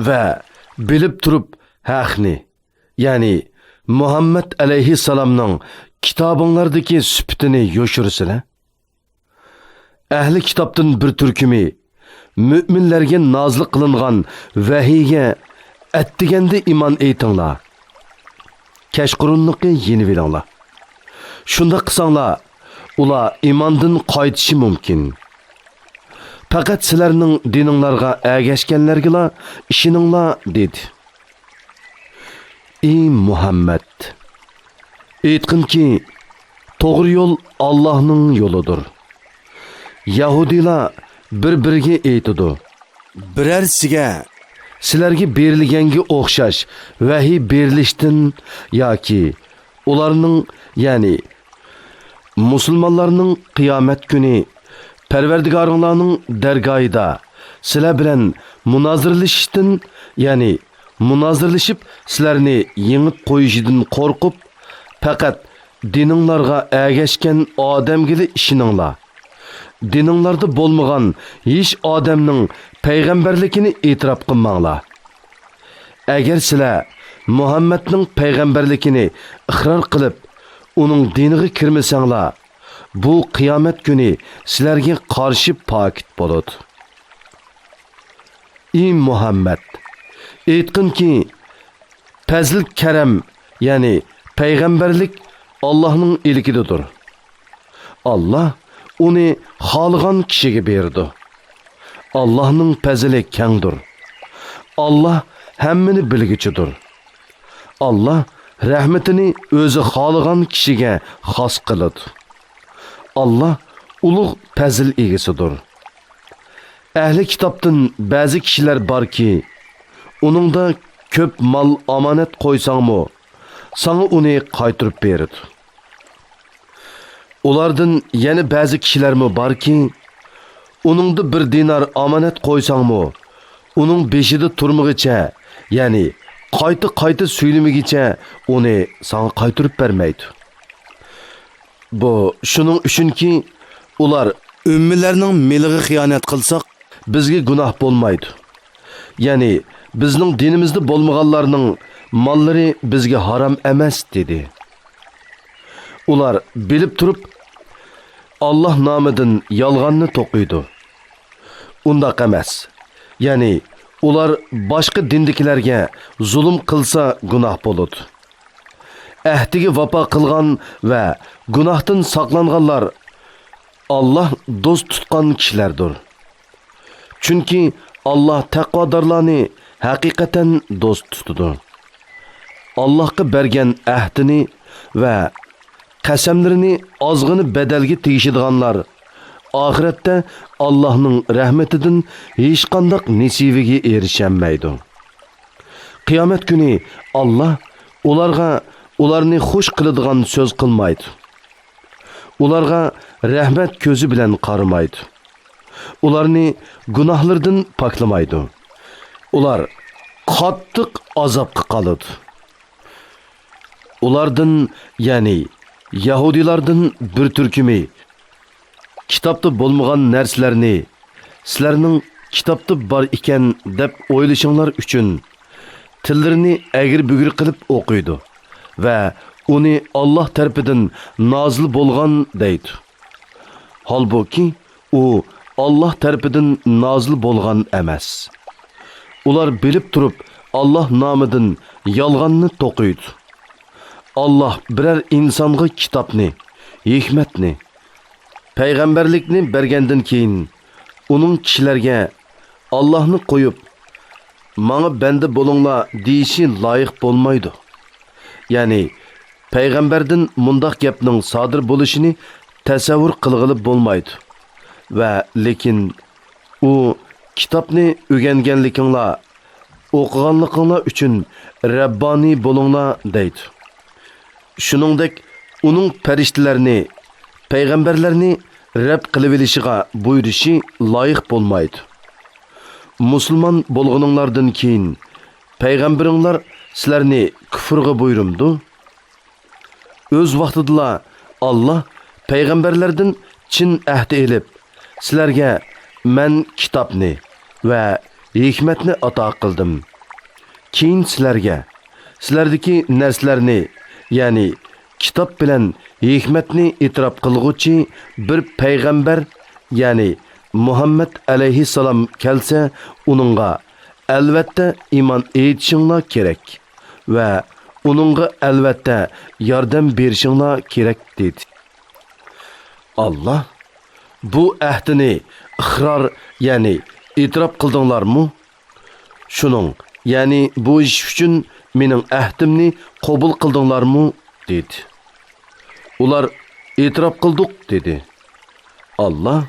ve bilip durup haqni, yani Muhammed aleyhisselamның kitabınlardaki süptini yoşurusılar? Ehli kitaptan bir türkümü müminlerge nazil kılıngan vahiyge ettigende iman eytinglar. Keşkurunluqı yeni bilinglar. Şunda qısanglar, ula imandan qaytishi mumkin. Fakat sizlerning dininglarga ergashganlargila ishoninglar dedi. Ey Muhammed, aytqin ki, to'g'ri yo'l Allohning yo'lidir. Yahudilar bir-biriga aytadi. Birersiga Sizlarga berilganga o'xshash vahiy berilishdan yoki ularning, ya'ni musulmonlarning qiyomat kuni Parvardigoringlarning dargohida sizlar bilan munozirlashishdan, ya'ni munozirlashib sizlarni yengib qo'yishidan qo'rqib, faqat dininglarga ergashgan odamga ishoninglar. Dininglarda bo'lmagan hech odamning payg'ambarligini e'tirof qilmanglar. Agar sizlar Muhammadning payg'ambarligini iqror qilib, uning diniga kirmasanglar, bu qiyomat kuni sizlarga qarshi pakit bo'ladi. Ey Muhammad, aytqinki, fazl karam, ya'ni payg'ambarlik Allohning ilkidir. Allah onu xalğan kişiye berdi. Allah'ın fazli kengdir. Allah hemmini bilgiçidir. Allah rahmetini özü xalğan kişiye xas kılıdı. Allah uluq fazl egisidir. Ehli kitaptan bazı kişiler var ki, onunda köp mal amanet koysanmı, sana onu qaytırıp berdi. Ulardan yeni bazı kişiler mi var ki, onunda bir dinar amanet koysangmı, onun beşide turmağıça, yani qayta söylemegiçe onu sana qaytırıp vermeydi. Bu şunun üçün ki, ular ümmilerinin meliği xiyanet kılsak, bizge günah bolmaydı. Yani bizning dinimizde bolmaganlarning malları bizge haram emas dedi. Ular bilip turup Allah namıdan yalğanını toquydu. Undaq emas. Yani ular başka dindikilerge zulüm kılsa günah boludu. Ahdiga vapa qilgan ve günahtan saqlanganlar Allah dost tutgan kişilerdir. Çünkü Allah taqvadarlarni haqiqatan dost tutudu. Allah'a bergen ahdini ve qasamlarini azgını bedelge tegişidiganlar ahirette Allah'ın rahmetinden hiç qandaq nesibiga erişenmeydi. Kıyamet günü Allah ularni xush qiladigan söz qilmaydi. Ularga rahmet közü bilen qaramaydı. Ularni günahlardan paklamaydı. Ular qattiq azobga qoladi. Ulardan, ya'ni Yahudilardan bir turkumi kitobda bo'lmagan narsalarni sizlarning kitobda bor ekan deb o'ylashinglar uchun tillarini agir-bugir qilib o'qiydi va uni Alloh tarafidan nozil bo'lgan deydi. Halbuki u Alloh tarafidan nozil bo'lgan emas. Ular bilib turib Alloh nomidan yolg'onni to'qiydi. Allah birer insonga kitobni, hikmatni, payg'ambarlikni bergandan keyin uning kishilarga Allohni qo'yib, "Menga banda bo'linglar" deyishi loyiq bo'lmaydi. Ya'ni payg'ambardan mundaq gapning sodir bo'lishini tasavvur qilg'ili bo'lmaydi. Va lekin u kitobni o'rganganliginglar, o'qiganliginglar uchun Rabbani bo'linglar deydi. Shuningdek, uning farishtalarni, payg'ambarlarni Rabb qilib olishiga buyurishi loyiq bo'lmaydi. Musulmon bo'lganinglardan keyin payg'ambaringlar sizlarni kufrga buyurumdi. O'z vaqtida Alloh payg'ambarlardan chin ahd elib, sizlarga men kitobni va hikmatni ato qildim. Keyin sizlardagi narsalarni, ya'ni kitob bilan hikmatni e'tirof qilguvchi bir payg'ambar, ya'ni Muhammad alayhissalom kelsa, uningga albatta iymon etishinglar kerak va uningga albatta yordam berishinglar kerak dedi. Allah bu ahdini iqror, ya'ni e'tirof qildinglarmi? Shuning, ya'ni bu ish uchun mening ahdimni qabul qildinglarmi? dedi. Ular e'tirof qildik dedi. Allah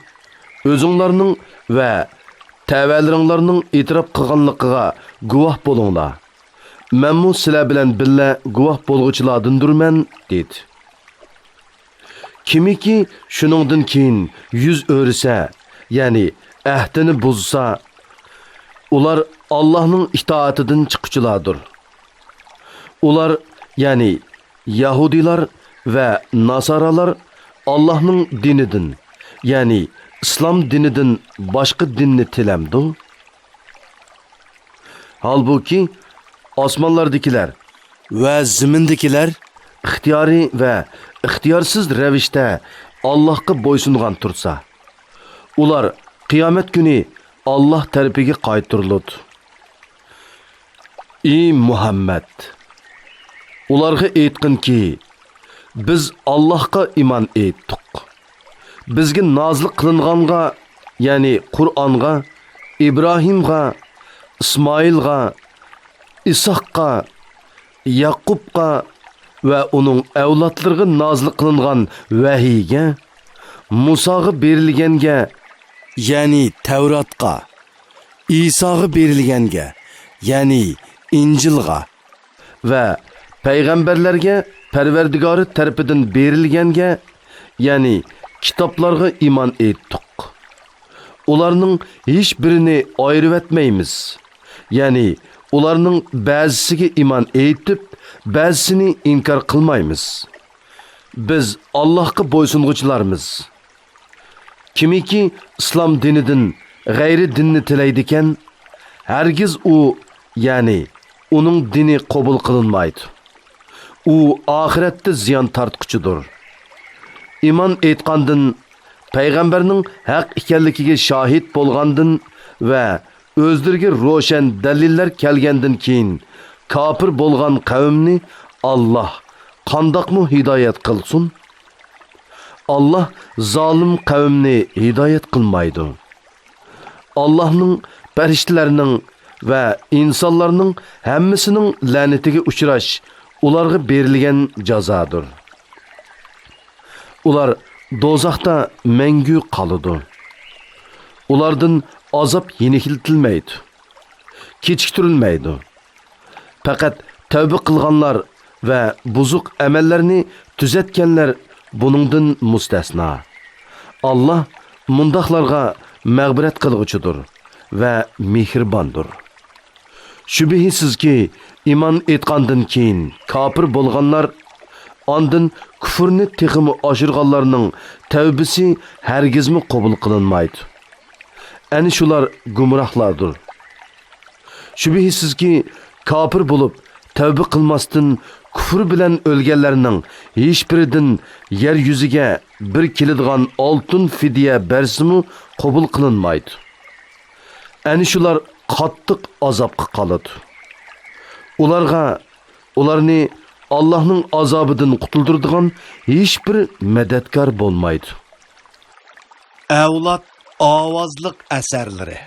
o'zinglarning va tavallaringlarning e'tirof qilganligiga guvoh bo'linglar. Menmu sizlar bilan birga guvoh bo'lg'uchilardandurman dedi. Kimiki shuningdan keyin yuz o'risa, ya'ni ahdini buzsa, ular Allohning itoatidan chiquvchilardir. Ular, ya'ni Yahudilar va Nasaralar Allohning dinidan, ya'ni islom dinidan boshqa dinni tilamdi. Halbuki osmonlardagilar va zamindagilar ixtiyoriy va ixtiyorsiz ravishda Allohga bo'ysungan tursa, ular qiyomat kuni Alloh tarafiga qaytariladi. Ey Muhammad, ularga aytqinki, biz Allohga iymon etdik. Bizga nozil qilinganga, ya'ni Qur'onga, İbrahimga, İsmoilga, İsaqqa, Yaqubqa va uning avlodlariga nozil qilingan vahiyga, Musoga berilganga, ya'ni Tavratga, İsoga berilganga, ya'ni Injilga va payg'ambarlarga Parvardigori tarafidan berilganga, ya'ni kitoblarga iymon etdik. Ularning hech birini ayirib etmaymiz. Ya'ni ularning ba'zisiga iymon etib, ba'zisini inkor qilmaymiz. Biz Allohga bo'ysunguchilarmiz. Kimiki islom dinidan g'ayri dinni tilaydi ekan, hargiz u, ya'ni uning dini qabul qilinmaydi. U oxiratda ziyon tortquchidir. İman etqandan, payg'ambarning haq ekanligiga shohid bo'lgandan va o'zlariga ro'shan dalillar kelgandan keyin kafir bo'lgan qavmni Alloh qandoqmi hidoyat qilsin? Alloh zolim qavmni hidoyat qilmaydi. Allohning farishtalarining va insonlarning hammasining la'natiga uchrash ularga berilgan jazodir. Ular do'zaxda mangu qoladi. Ulardan azob yenikitilmaydi, kechiktirilmaydi. Faqat tavba qilganlar va buzuq amallarni tuzatganlar buningdan mustasno. Alloh mundaqlarga mag'firat qilg'uchidir va mehribondir. Şübihsizki iman etqandan keyin kafir bo'lganlar ondan kufrni teximi oshirganlarning tavbasi hargizmi qabul qilinmaydi. Ani shular gumrohlardir. Şübihsizki kafir bo'lib tavba qilmasdan kufr bilan o'lganlarning hech biridan yer yuziga bir keladigan oltin fidya bersimi qabul qilinmaydi. Ani shular qattiq azobga qoladi. Ularni Allah'ның azobidan qutuldiradigan hech bir madadkor bo'lmaydi. Avlod ovozliq asarlari.